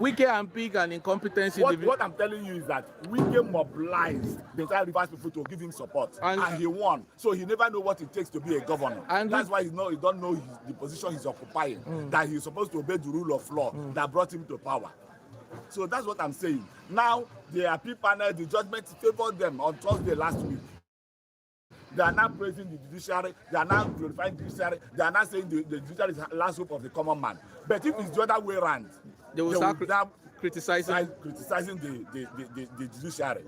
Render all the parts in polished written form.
Wike and pig and incompetency. What I'm telling you is that Wike mobilized the entire Rivers people to give him support, and he won. So he never know what it takes to be a governor. And that's why he don't know the position he's occupying. That he's supposed to obey the rule of law that brought him to power. So that's what I'm saying. Now the appeal panel, the judgment favored them on Thursday last week. They are now praising the judiciary. They are now glorifying the judiciary. They are now saying the judiciary is the last hope of the common man. But if it's the other way around, they will start criticizing the judiciary,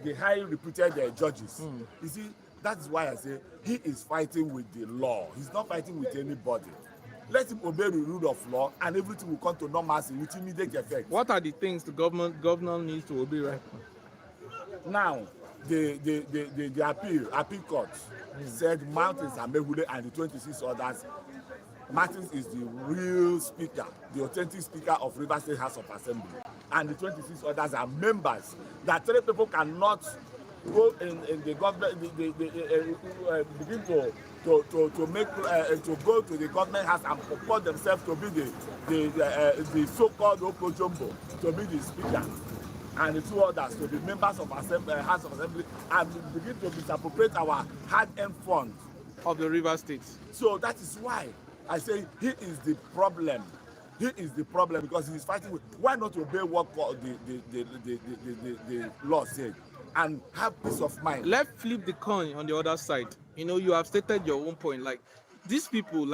the high reputed judges. You see, that's why I say he is fighting with the law. He's not fighting with anybody. Let him obey the rule of law, and everything will come to normalcy with immediate effect. What are the things the governor needs to obey right now? The appeal court said Martins and Mehule and the 26 others. Martins is the real speaker, the authentic speaker of Rivers State House of Assembly, and the 26 others are members. That 3 people cannot go in the government. Begin to go to the government house and purport themselves to be the so-called Okojumbo, to be the speaker, and the 2 others to be members of House of Assembly, and begin to misappropriate our hard-earned funds of the Rivers State. So that is why I say he is the problem. He is the problem because he is fighting with. Why not obey what the law said and have peace of mind? Let's flip the coin on the other side. You know, you have stated your own point. Like these people,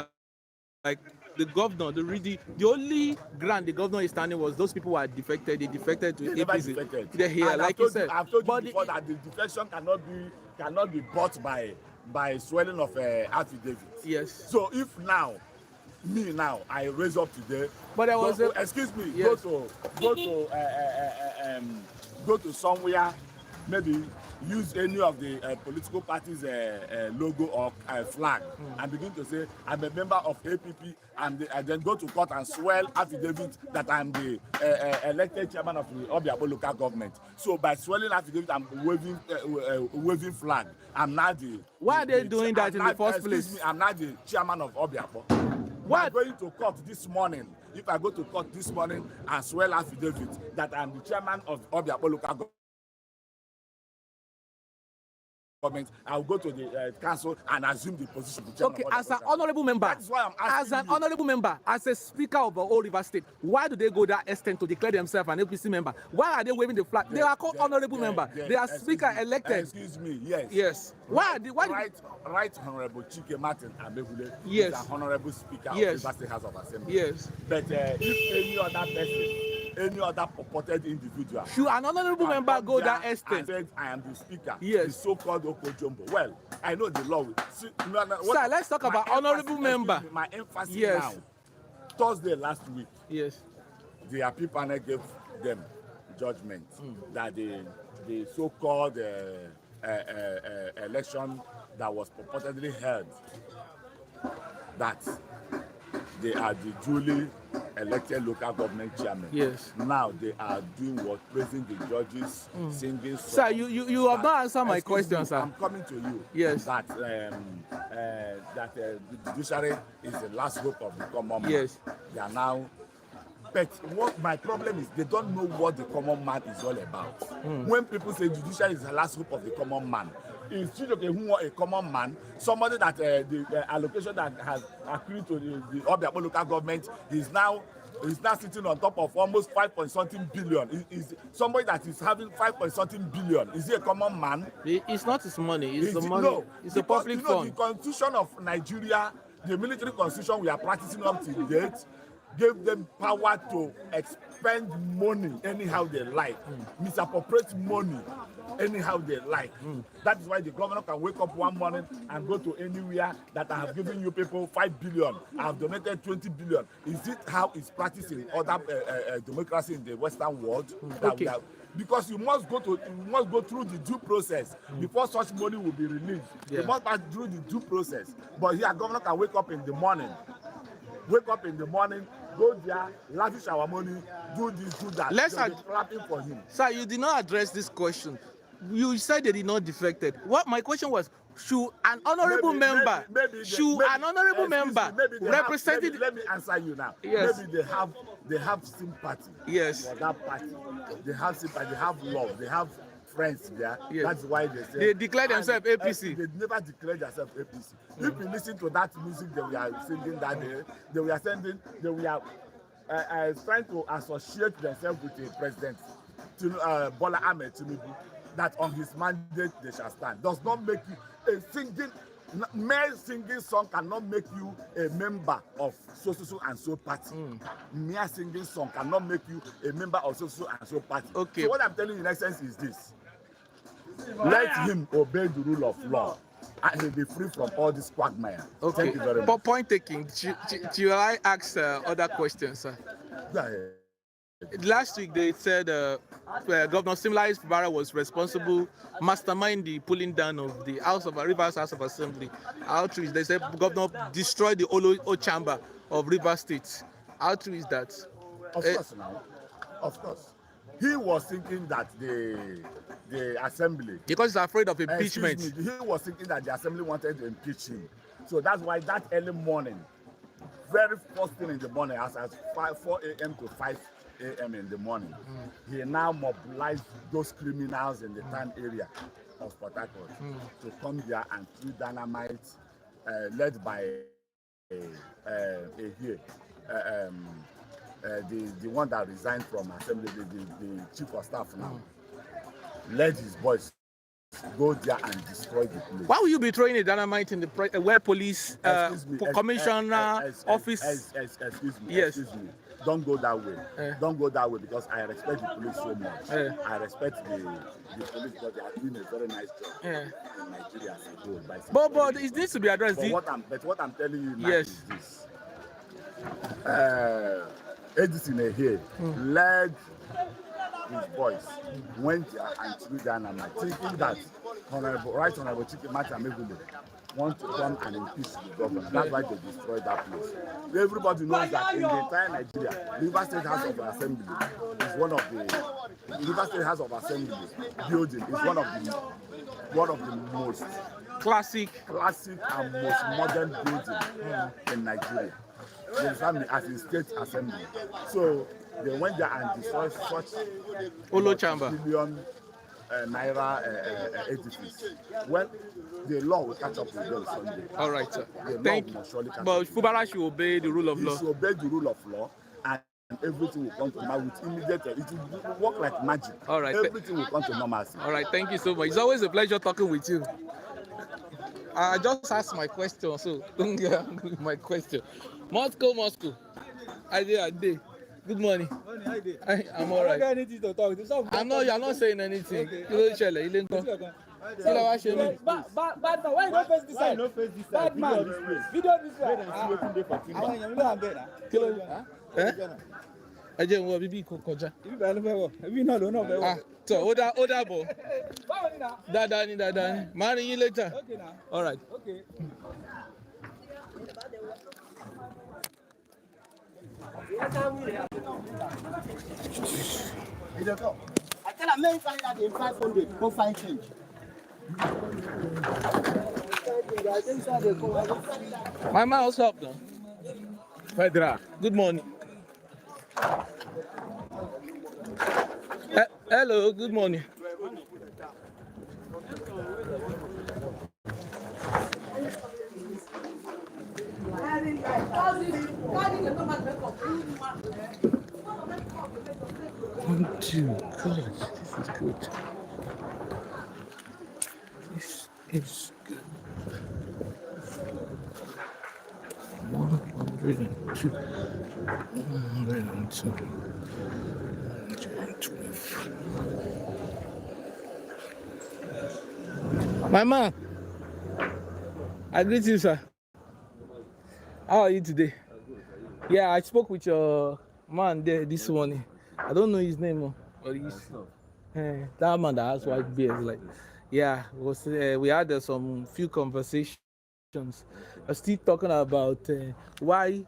like the governor, the only grant the governor is standing was those people who are defected. They defected to APC. They're here, like you said. I've told you before that the defection cannot be bought by swelling of affidavits. Yes. So if I raise up today, but there was excuse me, yes. go to somewhere, maybe use any of the political parties' logo or flag, and begin to say I'm a member of APP, and then go to court and swell affidavit that I'm the elected chairman of the Obiabo local government. So by swelling affidavit, I'm waving flag. I'm not the. Why are they doing that in the first place? Excuse me, I'm not the chairman of Obiabo. I'm going to court this morning. If I go to court this morning and swell affidavit that I'm the chairman of Obiabo local government, I'll go to the council and assume the position of the chairman. Okay, as an honorable member, that's why I'm asking as an honorable member, as a speaker of the whole Rivers State, why do they go that extent to declare themselves an APC member? Why are they waving the flag? They are called honorable member. They are speaker elected. Excuse me, yes. Yes. Why? Right Honorable Chike Martin Abehule yes. is an honorable speaker yes. of the Rivers State House of Assembly. Yes. But if any other person, any other purported individual, should an honorable member go that extent? I said I am the speaker. Yes. The so-called Okojumbo. Well, I know the law. Sir, let's talk about honorable member. My emphasis yes. now. Thursday last week. Yes. The appeal panel gave them judgment that the so-called election that was purportedly held, that they are the duly elected local government chairman. Yes. Now they are doing what? Praising the judges, singing songs. Sir, you have not answered my question, sir. I'm coming to you. Yes. That the judiciary is the last hope of the common man. Yes. They are now. But what my problem is, they don't know what the common man is all about. When people say judiciary is the last hope of the common man, is Chidoke who a common man, somebody that the allocation that has accrued to the Obiabo local government is now sitting on top of almost 5.something billion. Is somebody that is having 5.something billion. Is he a common man? It's not his money. It's the money. No, it's a public fund. The constitution of Nigeria, the military constitution we are practicing up to date, gave them power to expend money anyhow they like, misappropriate money anyhow they like. That is why the governor can wake up one morning and go to anywhere that I have given you people 5 billion, I have donated 20 billion. Is it how it's practiced in other democracy in the Western world? Okay. Because you must go through the due process before such money will be released. You must pass through the due process. But here, governor can wake up in the morning, go there, lavish our money, do this, do that. Let's clapping for him. Sir, you did not address this question. You said they did not defected. What my question was, should an honorable member represented? Let me answer you now. Yes. Maybe they have sympathy. Yes. For that party. They have sympathy. They have love. They have friends there. Yes. That's why they say they declare themselves APC. They never declare themselves APC. If you listen to that music that we are singing that day, they were trying to associate themselves with a president, Bola Ahmed Tinubu, that on his mandate they shall stand. Does not make you mere singing song cannot make you a member of so and so party. Mere singing song cannot make you a member of so and so party. Okay. So what I'm telling you in essence is this: let him obey the rule of law, and he'll be free from all this quagmire. Okay. Thank you very much. Point taking. Should I ask other questions, sir? Yeah. Last week they said Governor Simlai's Fubara was responsible, mastermind the pulling down of the Rivers House of Assembly. How true is? They said Governor destroyed the Olo chamber of Rivers State. How true is that? Of course, now. Of course. He was thinking that the assembly, because he's afraid of impeachment. He was thinking that the assembly wanted to impeach him. So that's why that early morning, very first thing in the morning, as 4 a.m. to 5 a.m. in the morning, he now mobilized those criminals in the town area of Port Harcourt to come there and throw dynamite, led by the one that resigned from assembly, the chief of staff now, led his boys go there and destroy the place. Why would you be throwing a dynamite in the where police commissioner office? Excuse me. Yes. Excuse me. Don't go that way. Don't go that way, because I respect the police so much. I respect the police because they are doing a very nice job in Nigeria as a whole. But it needs to be addressed. But what I'm telling you now is this. Edison here led his boys, went there and threw dynamite, thinking that Honorable Chike Matamegule want to come and impeach the governor. That's why they destroyed that place. Everybody knows that in the entire Nigeria, Rivers State House of Assembly is one of the Rivers State House of Assembly building is one of the most classic and most modern building in Nigeria. You understand me? As a state assembly. So they went there and destroyed such Olo chamber. Billion naira edifice. Well, the law will catch up with them Sunday. All right, sir. Thank you. But Fubara should obey the rule of law. He should obey the rule of law, and everything will come to normal with immediate. It will work like magic. All right. Everything will come to normalcy. All right. Thank you so much. It's always a pleasure talking with you. I just asked my question, so don't get angry with my question. Moscow. I did. Good morning. I'm all right. I'm not. You're not saying anything. Okay. Bad man, why you don't face this side? Bad man, video this way. I just want to be koja. So, order, bo. Dadani. Marry you later. Okay, now. All right. Okay. I tell America that they 500 go find change. My man, what's up now? Fedra, good morning. Hello, good morning. One, two, good. This is good. This is good. 102. 102. 112. My man, I greet you, sir. How are you today? Yeah, I spoke with your man there this morning. I don't know his name, but he's that man that has white beard. Like, yeah, we had some few conversations. We're still talking about why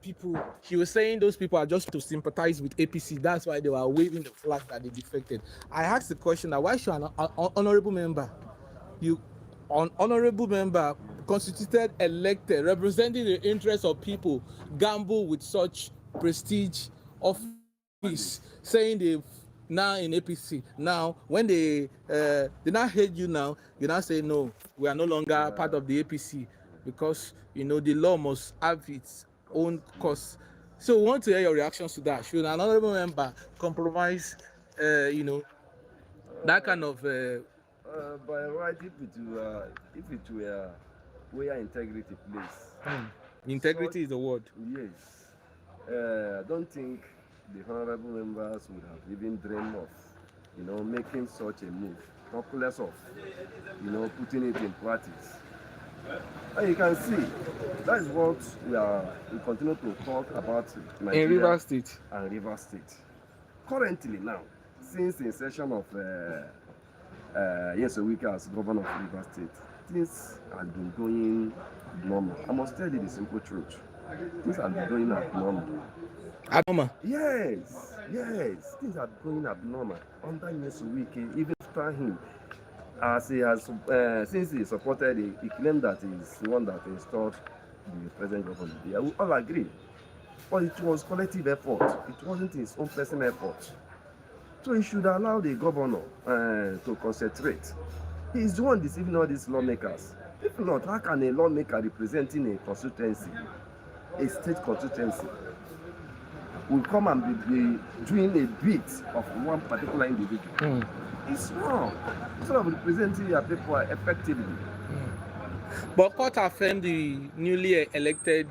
people. He was saying those people are just to sympathize with APC. That's why they were waving the flag that they defected. I asked the question that why should an honorable member, an honorable member constituted, elected, representing the interests of people, gamble with such prestige office, saying they now in APC. Now, when they now hate you now, you now say no, we are no longer part of the APC because you know the law must have its own course. So, we want to hear your reactions to that. Should an honorable member compromise, you know, that kind of? By right, if it were where integrity plays, Integrity is the word. yes, I don't think the honorable members would have even dreamed of, making such a move, talk less of, putting it in practice. And you can see that is what we continue to talk about Nigeria In Rivers State. and Rivers State. Currently now, since the inception of yes, a week as governor of Rivers State, things have been going normal. I must tell you the simple truth. Things have been going abnormal. Abnormal? Yes, things are going abnormal. Under Nyesuwike, even after him, as he has, since he supported, he claimed that he's the one that installed the present governor. Yeah, we all agree. But it was collective effort. It wasn't his own personal effort. So he should allow the governor to concentrate. He is the one deceiving all these lawmakers. If not, how can a lawmaker representing a constituency, a state constituency, will come and be doing a bit of one particular individual? It's wrong. Instead of representing your people effectively. But court affirmed the newly elected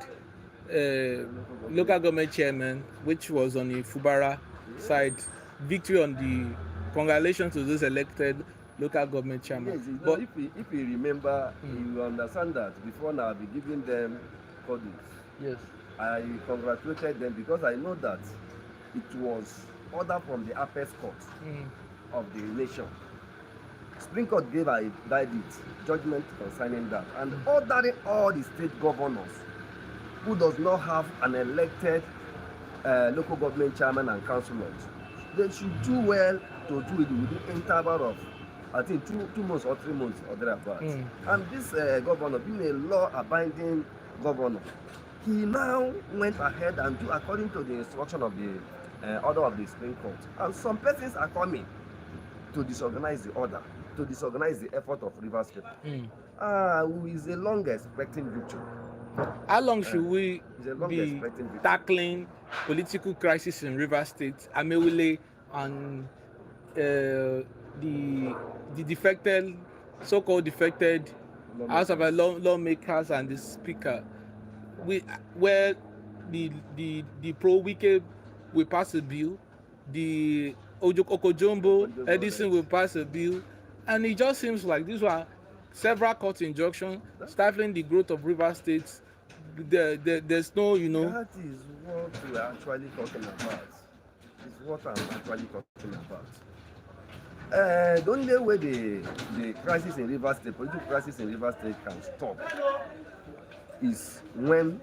local government chairman, which was on the Fubara side, victory on the congratulations to those elected local government chairman. Yes, but if you remember, you will understand that before now I'll be giving them credit. yes, I congratulated them because I know that it was order from the apex court of the nation. Supreme Court gave a verdict, judgment concerning that, and ordering all the state governors who does not have an elected local government chairman and councillors, they should do well to do it within interval of, I think, two months or 3 months or thereabouts. And this governor, being a law-abiding governor, he now went ahead and do according to the instruction of the order of the Supreme Court. And some persons are coming to disorganize the order, to disorganize the effort of Rivers people. Who is a long expecting victory. how long should we be expecting victory. tackling political crisis in Rivers State, Amewule, and the defected, so-called defected House of lawmakers and the Speaker, where the pro-wike will pass a bill, the Okojombo Edison will pass a bill, and it just seems like these were several court injunctions stifling the growth of Rivers State. There's no, That is what we are actually talking about. It's what I'm actually talking about. The only way the crisis in Rivers State, political crisis in Rivers State can stop is when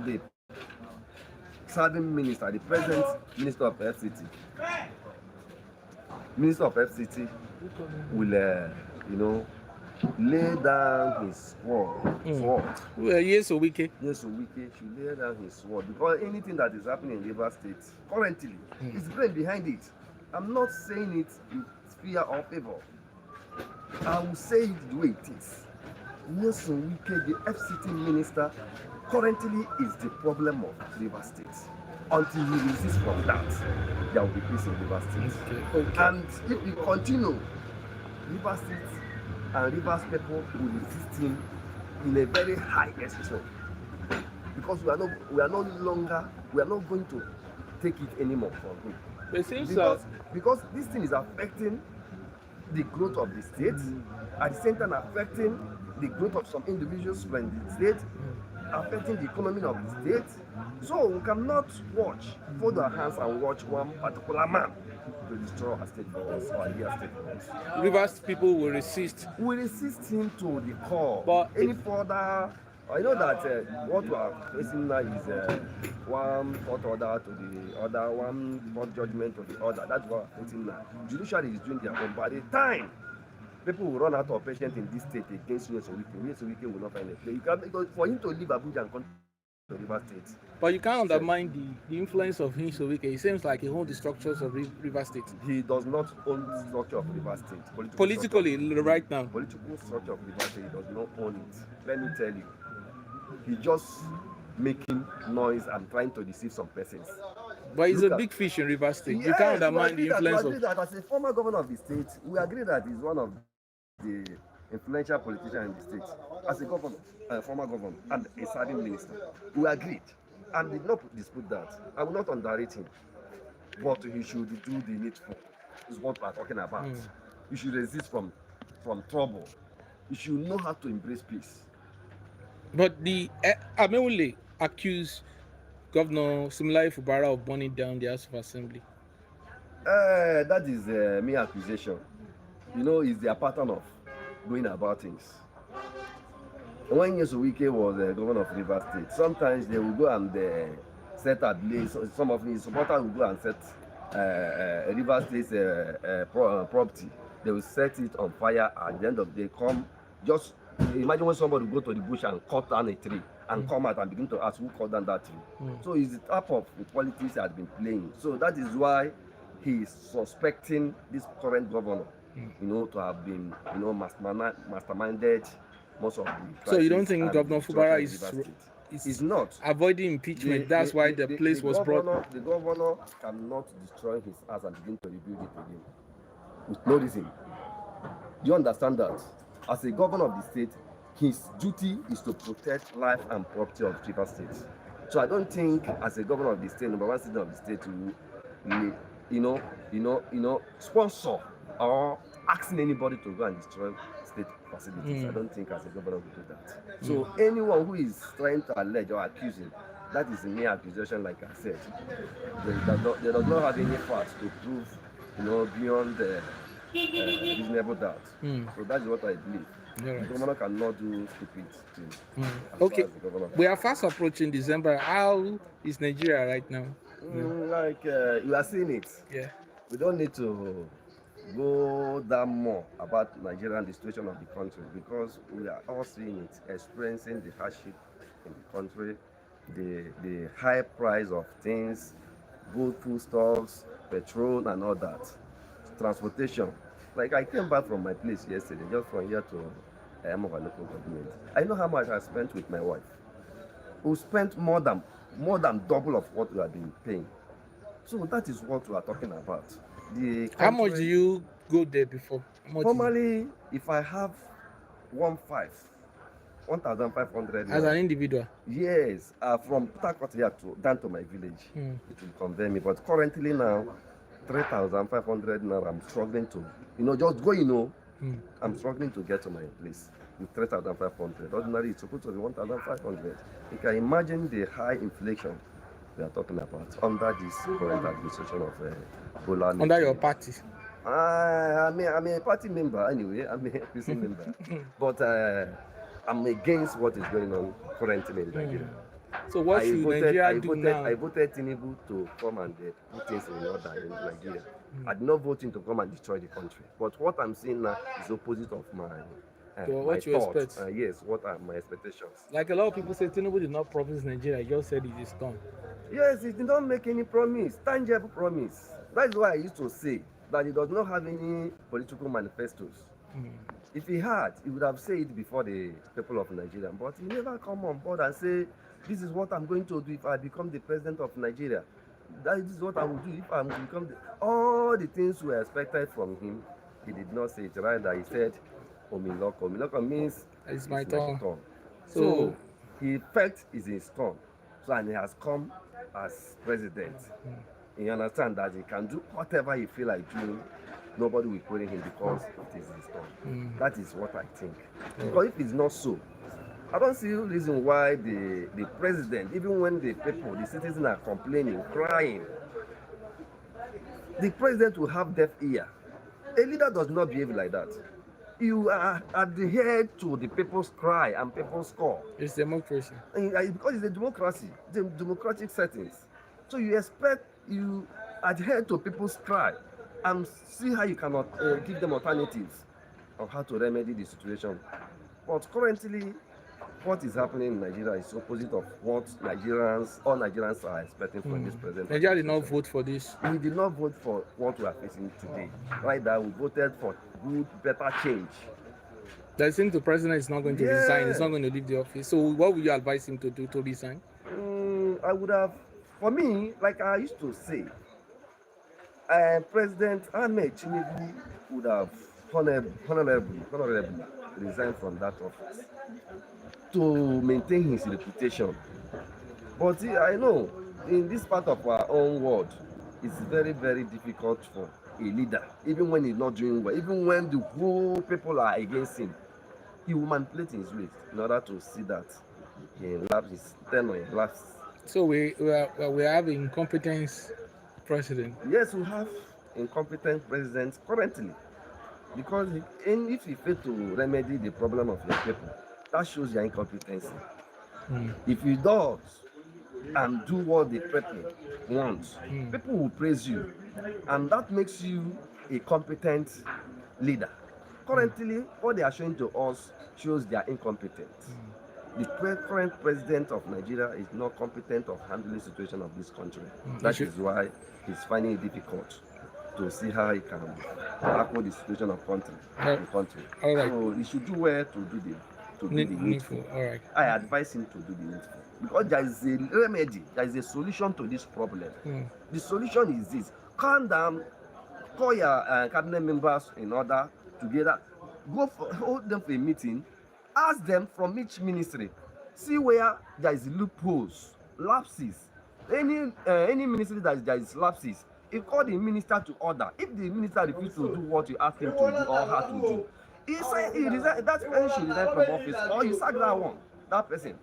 the serving minister, the present Minister of FCT, will, lay down his sword. Yes, so wike. Yes, so Wike should lay down his sword, because anything that is happening in Rivers State currently is brain behind it. I'm not saying it with fear or favor. I will say it the way it is. Yes, so Wike, the FCT Minister, currently is the problem of Rivers State. Until he resists from that, there will be peace in Rivers State. Okay. And if we continue, Rivers State and Rivers people will resist him in a very high extreme, because we are not going to take it anymore from him. It seems because this thing is affecting the growth of the state, at the same time affecting the growth of some individuals in the state, affecting the economy of the state. So we cannot fold our hands and watch one particular man to destroy our state government or our state government. Rivers people will resist. We resist him to the core. But any further, I know that what we are facing now is one court order to the other, one court judgment to the other. That's what we're facing now. Judiciary is doing their own. By the time people will run out of patience in this state against Yes Wike will not find a place. Because for him to leave Abuja and come to River State. But you can't undermine the influence of Yes Wike. It seems like he owns the structures of River State. He does not own the structure of River State. Politically, right now. Political structure of River State, he does not own it. Let me tell you. He's just making noise and trying to deceive some persons. But he's a big fish in River State. You can't undermine the influence of... that as a former governor of the state, we agree that he's one of the influential politicians in the state. As a governor, former governor, and a serving minister. We agreed and did not dispute that. I will not underrate him. But he should do the needful. Is what we are talking about. He should resist from trouble. He should know how to embrace peace. But the Ameule accused Governor Similai Fubara of burning down the House of Assembly. That is a mere accusation. You know, it's their pattern of going about things. When Yes Wike was governor of River State, sometimes they will go and set ablaze. Some of his supporters will go and set River State's property. They will set it on fire. At the end of the day, come just imagine when somebody will go to the bush and cut down a tree and come out and begin to ask who cut down that tree. So it's the type of politics he has been playing. So that is why he is suspecting this current governor, you know, to have been, you know, masterminded most of the. So you don't think Governor Fubara is not avoiding impeachment? That's why the place was brought. The governor cannot destroy his house and begin to rebuild it again with no reason. Do you understand that? As a governor of the state, his duty is to protect life and property of River State. So I don't think, as a governor of the state, number one citizen of the state, to sponsor or asking anybody to go and destroy state facilities. I don't think, as a governor, we do that. So anyone who is trying to allege or accuse him, that is a mere accusation, like I said. They does not have any facts to prove, you know, beyond the reasonable doubt. So that's what I believe. Right. The governor cannot do stupid things. Okay, we are fast approaching December. How is Nigeria right now? Like you are seeing it. Yeah. We don't need to go down more about Nigeria and the situation of the country, because we are all seeing it, experiencing the hardship in the country, the high price of things, both foodstuffs, petrol, and all that. Transportation. Like I came back from my place yesterday, just from here to Amova local government. I know how much I spent with my wife. We spent more than double of what we have been paying. So that is what we are talking about. How much do you go there before? Normally, if I have 1,500 as an individual. Yes, from Port here down to my village, it will convey me. But currently now, 3,500 now. I'm struggling to, just go. I'm struggling to get to my place with 3,500. Ordinarily, it's supposed to be 1,500. You can imagine the high inflation we are talking about under this current administration of Bola. Under your party? I'm a party member anyway. I'm a PC member, but I'm against what is going on currently in Nigeria. So what should Nigeria do now? I voted Tinubu to come and put things in order in Nigeria. I did not vote him to come and destroy the country. But what I'm seeing now is opposite of my what you expect? Yes, what are my expectations? Like a lot of people say, Tinubu did not promise Nigeria. He just said it is done. Yes, he did not make any promise, tangible promise. That's why I used to say that he does not have any political manifestos. If he had, he would have said it before the people of Nigeria. But he never come on board and say, this is what I'm going to do if I become the president of Nigeria. That is what I will do if I become all the things we expected from him. He did not say it. Rather, he said, Omiloko. Omiloko means it's my turn. So he felt it's his turn. So, and he has come as president. You understand that he can do whatever he feel like doing. Nobody will query him because it is his turn. That is what I think. Because if it's not so, I don't see a reason why the president, even when the people, the citizens are complaining, crying, the president will have deaf ear. A leader does not behave like that. You are adhered to the people's cry and people's call. It's democracy. Because it's a democracy, the democratic settings. So you adhere to people's cry and see how you cannot give them alternatives. on how to remedy the situation. But currently, what is happening in Nigeria is opposite of what all Nigerians are expecting from this president. Nigeria did not vote for this. We did not vote for what we are facing today. Right now, we voted for good, better change. They think the president is not going to resign. He's not going to leave the office. So what would you advise him to do to resign? I would have, for me, like I used to say, President Ahmed Tinubu would have honorably resigned from that office to maintain his reputation. But I know in this part of our own world, it's very, very difficult for a leader, even when he's not doing well, even when the whole people are against him, he will manipulate his ways in order to see that he lapses his tenure. So we have an incompetent president. Yes, we have incompetent presidents currently, because if he fails to remedy the problem of your people, that shows your incompetency. If he does and do what the people want, people will praise you, and that makes you a competent leader. Currently, what they are showing to us shows they are incompetent. The current president of Nigeria is not competent of handling the situation of this country. That is why he's finding it difficult to see how he can tackle the situation of the country. All right. So he should do well to do the needful. All right. I advise him to do the needful, because there is a remedy, there is a solution to this problem. The solution is this: calm down, call your cabinet members in order together, hold them for a meeting, ask them from each ministry, see where there is loopholes, lapses. Any ministry that there is lapses, you call the minister to order. If the minister refuses to do what you ask him to do or how to do, that person should resign from office, or you sack that person.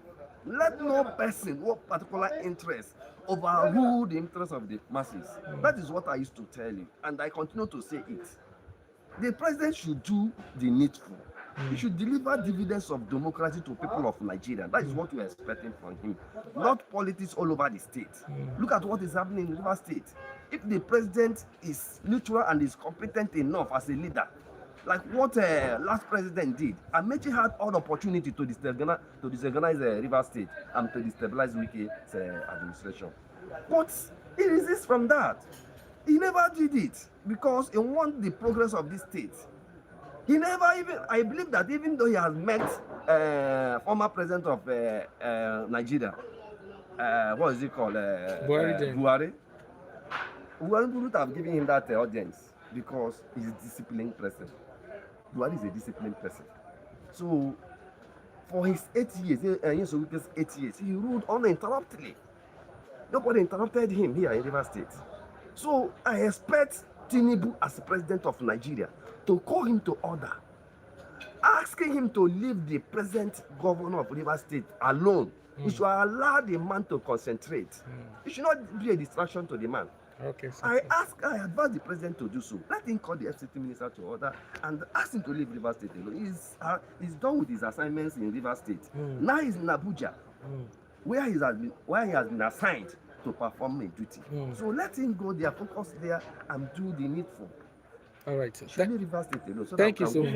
Let no person, no particular interest, overrule the interest of the masses. That is what I used to tell you, and I continue to say it. The president should do the needful. He should deliver dividends of democracy to people of Nigeria. That is what we are expecting from him. Not politics all over the state. Look at what is happening in River State. If the president is neutral and is competent enough as a leader, like what last president did, Amechi had all opportunity to disorganize River State and to destabilize Wike's administration. But he resists from that. He never did it because he wants the progress of this state. He never even, I believe that even though he has met former president of Nigeria, what is he called? Buhari. Buhari would have given him that audience because he's a disciplined person. Buhari is a disciplined person. So, for his 8 years, Wike's 8 years, he ruled uninterruptedly. Nobody interrupted him here in River State. So, I expect Tinubu as the president of Nigeria to call him to order, asking him to leave the present governor of River State alone. He should allow the man to concentrate. He should not be a distraction to the man. Okay. I advise the president to do so. Let him call the FCT Minister to order and ask him to leave River State alone. He's done with his assignments in River State. Now he's in Abuja, where he has been assigned to perform a duty. So let him go there, focus there, and do the needful. All right, sir. Thank you so much.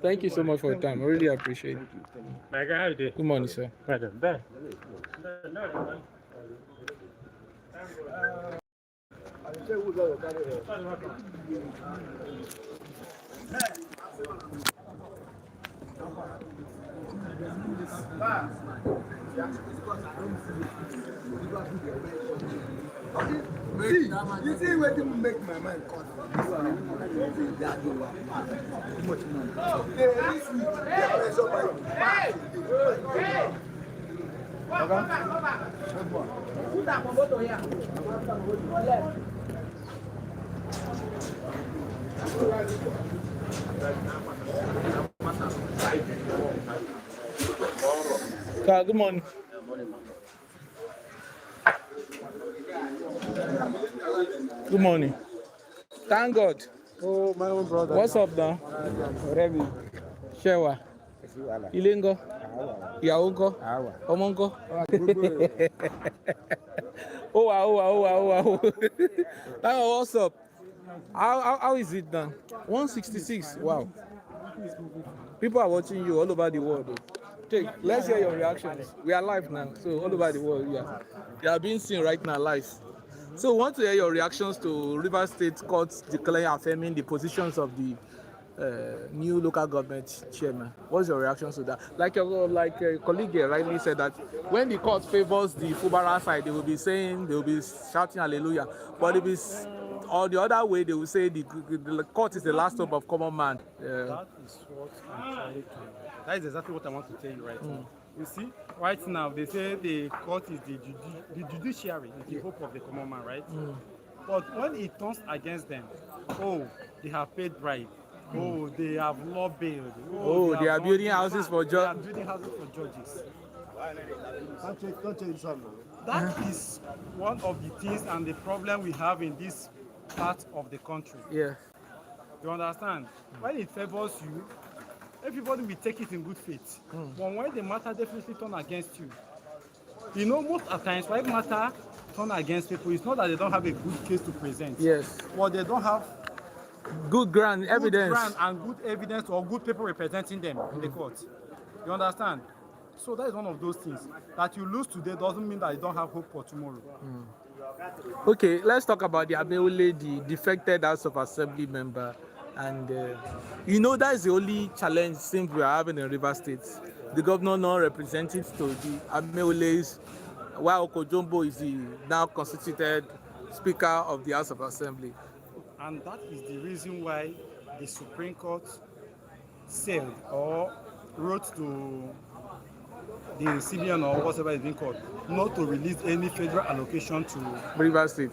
Thank you so much for your time. I really appreciate it. Thank you. Good morning, sir. See, you see where didn't make my mind cut. Good morning. Good morning. Thank God. Oh, my own brother. What's up now? Remy. Shewa. Ilengo. Yaungo. Omongo. Oh. What's up? How is it done? 166. Wow. People are watching you all over the world. Take, let's hear your reactions. We are live now, so all over the world, yeah. They are being seen right now live. So we want to hear your reactions to Rivers State Courts declaring affirming the positions of the new local government chairman. What's your reaction to that? Like your colleague here rightly said that when the court favors the Fubara side, they will be shouting hallelujah. But if it's or the other way, they will say the court is the last hope of common man. That is what I'm trying to. That is exactly what I want to tell you right now. You see, right now they say the court is the judiciary is the hope of the common man, right? But when it turns against them, oh, they have paid bribe. Oh, they have lobbied. Oh, they are building houses for judges. They are building houses for judges. Don't change something. That is one of the things and the problem we have in this part of the country. Yeah. You understand? When it favors you, everybody will take it in good faith. But when the matter definitely turn against you, you know, most of the times when matter turn against people, it's not that they don't have a good case to present. Yes. But they don't have good ground evidence. Good ground and good evidence or good people representing them in the court. You understand? So that is one of those things. That you lose today doesn't mean that you don't have hope for tomorrow. Okay, let's talk about the Ameole, the defected House of Assembly member. And you know, that is the only challenge since we are having in Rivers State. The governor not representing to the Ameoles, while Okojombo is the now constituted Speaker of the House of Assembly. And that is the reason why the Supreme Court said or wrote to the CBN or whatever is being called not to release any federal allocation to Rivers State.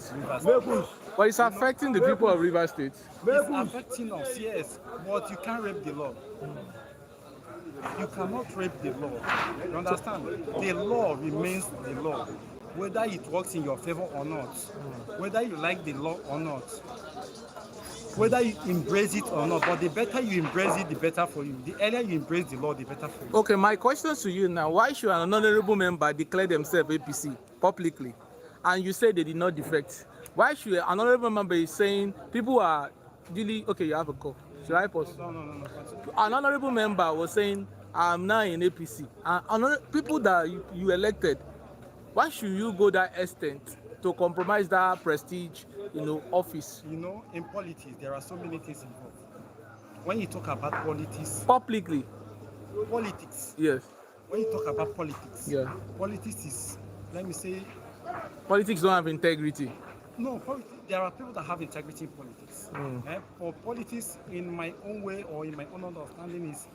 But it's affecting the people of Rivers State. It's affecting us, yes, but you can't rape the law. You cannot rape the law. You understand? The law remains the law, whether it works in your favor or not, whether you like the law or not, whether you embrace it or not. But the better you embrace it, the better for you. The earlier you embrace the law, the better for you. Okay, my question to you now, why should an honorable member declare themselves APC publicly and you say they did not defect? Why should an honorable member be saying people are really, okay, you have a call. Should I pause? No. An honorable member was saying, I'm now in APC. And people that you elected, why should you go that extent to compromise that prestige, office? You know, in politics, there are so many things involved. When you talk about politics, yes. When you talk about politics, yeah. Politics is, let me say, politics don't have integrity. No, there are people that have integrity in politics. For politics, in my own way or in my own understanding, is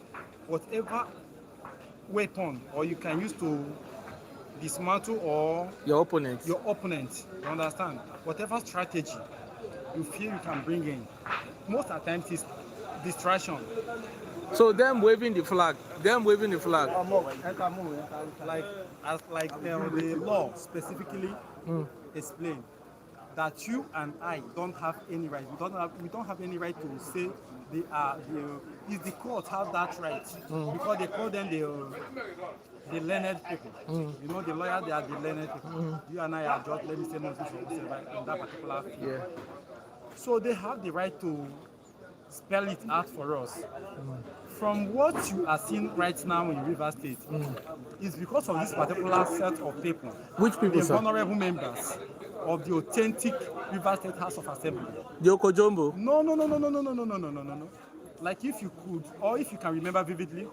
whatever weapon or you can use to dismantle or your opponent. You understand? Whatever strategy you feel you can bring in, most of the times is distraction. So them waving the flag. Like the law specifically explain that you and I don't have any right. We don't have any right to say is the court have that right because they call them the learned people. You know, the lawyers, they are the learned people. You and I are just, let me say, no, in that particular field. Yeah. So they have the right to spell it out for us. From what you are seeing right now in Rivers State, it's because of this particular set of people. Which people, the honorable members of the authentic Rivers State House of Assembly. The Okojombo? No. Like if you could, or if you can remember vividly,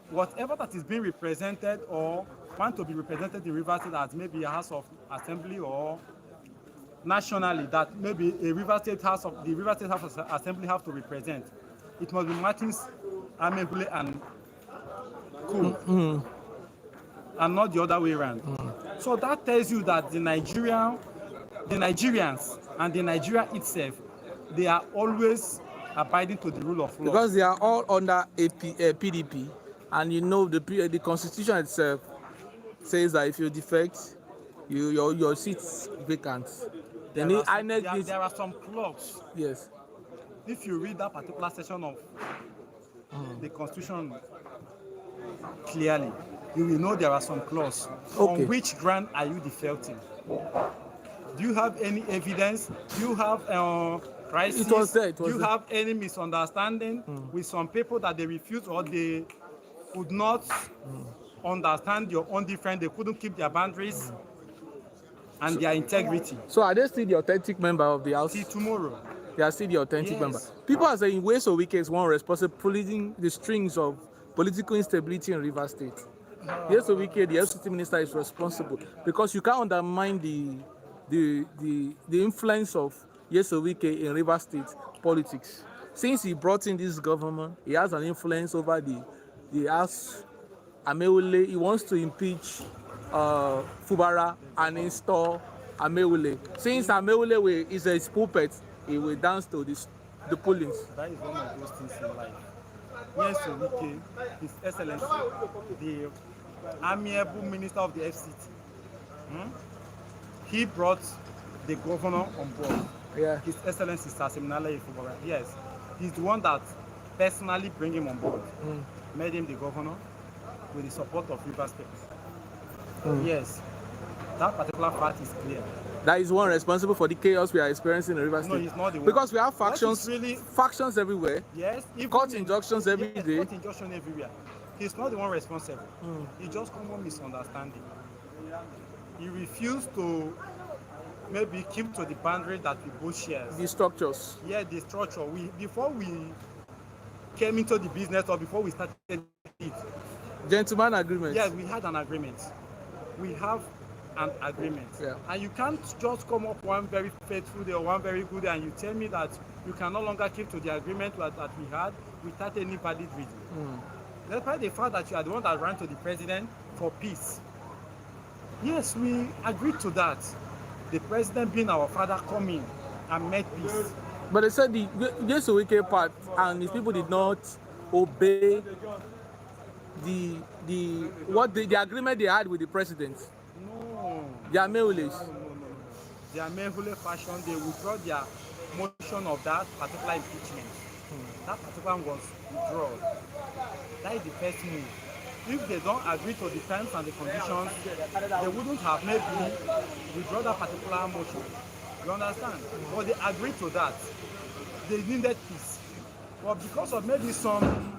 whatever that is being represented or want to be represented in Rivers State as maybe a House of Assembly or nationally that maybe the Rivers State House of Assembly have to represent, it must be Martins, Amebule, and Co. And not the other way around. So that tells you that the Nigerians and the Nigeria itself, they are always abiding to the rule of law. Because they are all under PDP, and you know the constitution itself says that if you defect, your seat's vacant. There are some clauses. Yes. If you read that particular section of the constitution clearly, you will know there are some clauses. Okay. On which ground are you defecting? Do you have any evidence? Do you have crisis? It was there. Do you have any misunderstanding with some people that they refuse or they could not understand your own difference? They couldn't keep their boundaries and their integrity. So are they still the authentic member of the house? Till tomorrow. They are still the authentic Yes. member. People are saying ways or wickets one responsible pulling the strings of political instability in Rivers State. Yes, or wicked, the FCT Minister is responsible because you can't undermine the influence of Yes Owike in Rivers State politics. Since he brought in this government, he has an influence over the House. Ameule, he wants to impeach Fubara and install Ameule. Since Ameule is a puppet, he will dance to the police. That is one of those things in life. Yes, Owike, His Excellency, the amiable Minister of the FCT, he brought the governor on board. Yeah. His Excellency Saseminala Ifubara. Yes, he's the one that personally bring him on board, made him the governor with the support of Rivers State. Yes, that particular fact is clear. That is one responsible for the chaos we are experiencing in Rivers State. No, he's not the one. Because we have factions, Really, factions everywhere. yes, even Court injunctions every yes, day. Court injunction everywhere. He's not the one responsible. He just common misunderstanding. He refused to maybe keep to the boundary that we both share. The structures. Yeah, the structure. Before we came into the business or before we started it, Gentleman agreement. yeah, we had an agreement. We have an agreement. Yeah. And you can't just come up one very faithful day or one very good day and you tell me that you can no longer keep to the agreement that we had without any valid reason. Despite the fact that you are the one that ran to the president for peace. Yes, we agreed to that. The president being our father come in and made peace. But they said the Yes Owike part and his people did not obey the agreement they had with the president. No. The Ameules. No. Their Mehule fashion, they withdraw their motion of that particular impeachment. That particular one was withdrawn. That is the first move. If they don't agree to the terms and the conditions, they wouldn't have maybe withdrawn that particular motion. You understand? But they agreed to that. They needed peace. But because of maybe some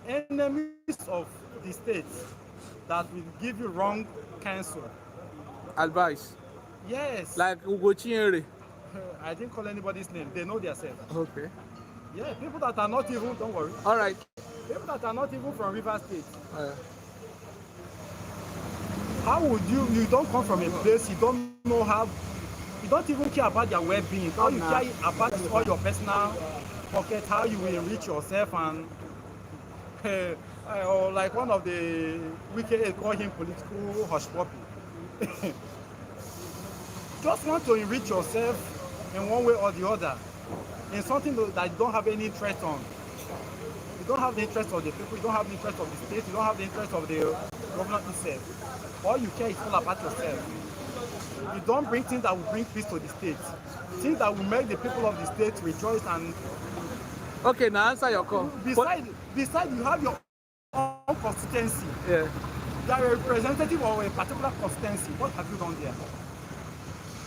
enemies of the state that will give you wrong counsel. Advice. Yes. Like Ugo Chinyere. I didn't call anybody's name. They know themselves. Okay. Yeah, people that are not even, don't worry. All right. People that are not even from Rivers State. How would you don't come from a place, you don't know how, you don't even care about their well-being. How you care about all your personal pocket, how you will enrich yourself and, or like one of the wicked call him political hush puppy. Just want to enrich yourself in one way or the other, in something that you don't have any interest on. You don't have the interest of the people, you don't have the interest of the state, you don't have the interest of the government itself. All you care is all about yourself. You don't bring things that will bring peace to the state. Things that will make the people of the state rejoice and... Okay, now answer your call. Besides, you have your own constituency. Yeah. You are a representative of a particular constituency. What have you done there?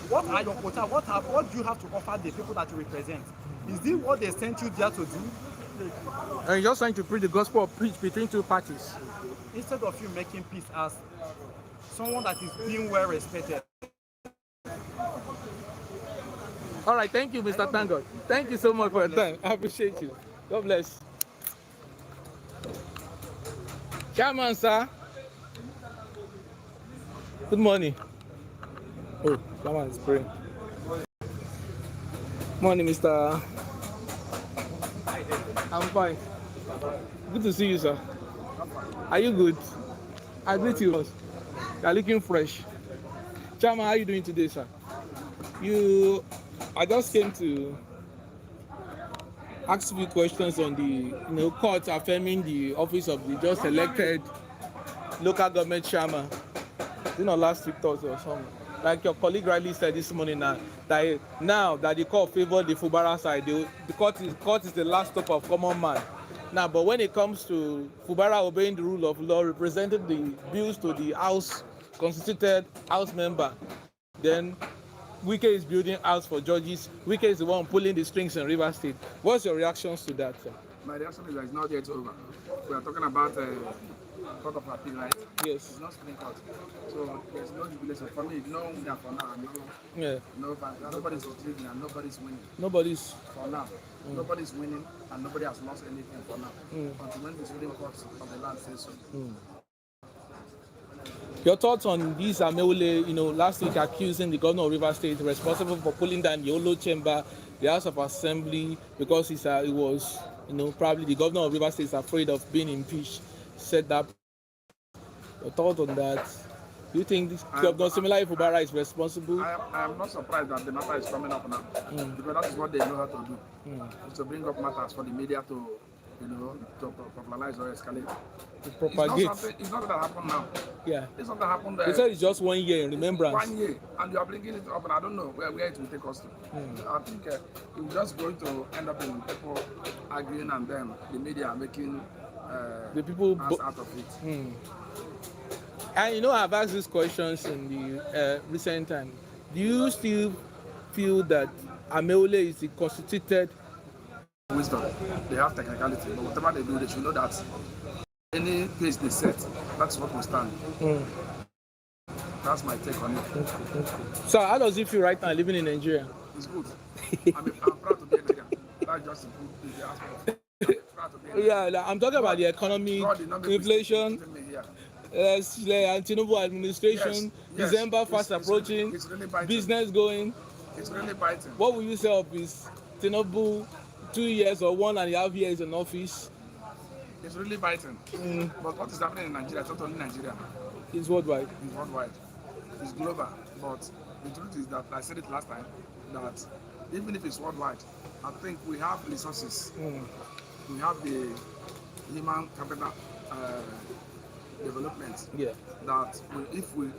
What are your quota? What do you have to offer the people that you represent? Is this what they sent you there to do? And you're just trying to preach the gospel of peace between two parties. Instead of you making peace as someone that is being well respected. All right, thank you, Mr. Tango. Thank you so much for your time. I appreciate you. God bless. Chairman, sir. Good morning. Oh, someone is praying. Morning, Mr. I'm fine. Good to see you, sir. Are you good? I greet you. You are looking fresh. Chairman, how are you doing today, sir? I just came to ask you questions on the court affirming the office of the just elected local government chairman. Last week Thursday or something. Like your colleague rightly said this morning, that now that the court favored the Fubara side, the court is the last stop of common man. Now, but when it comes to Fubara obeying the rule of law, representing the bills to the House, constituted House member, then Wike is building house for judges. Wike is the one pulling the strings in Rivers State. What's your reactions to that, sir? My reaction is that it's not yet over. We are talking about Court of Appeal, right? Yes. It's not Supreme Court. So there's no jubilation. For me, no winner for now. Nobody's retrieving and nobody's winning. Nobody's. For now. Nobody's winning and nobody has lost anything for now. Until when the Supreme Court of the land says so. Your thoughts on this Ameule, last week accusing the governor of Rivers State responsible for pulling down the Olo chamber, the House of Assembly, because it was, probably the governor of Rivers State is afraid of being impeached, said that. Your thought on that? Do you think this Governor Similai Fubara is responsible? I am not surprised that the matter is coming up now, because that is what they know how to do, to bring up matters for the media to popularize or escalate. To propagate. It's not that happened now. Yeah. It's not that happened. They said it's just 1 year in remembrance. 1 year, and you are bringing it up, and I don't know where it will take us to. I think it's just going to end up in people arguing, and then the media making the people out of it. And I've asked these questions in the recent time. Do you still feel that Ameule is the constituted wisdom? They have technicality, but whatever they do, they should know that any case they set, that's what will stand. That's my take on it. So how does it feel right now living in Nigeria? It's good. I'm proud to be a Nigerian. That's just a good aspect. Yeah, I'm talking about the economy, inflation, Tinubu administration, yes. December fast approaching, it's really business going. It's really biting. What will you say of this Tinubu 2 years or 1.5 years in office? It's really biting. But what is happening in Nigeria, it's not only Nigeria. It's worldwide. It's worldwide. It's global. But the truth is that, I said it last time, that even if it's worldwide, I think we have resources. We have the human capital development. Yeah. That if we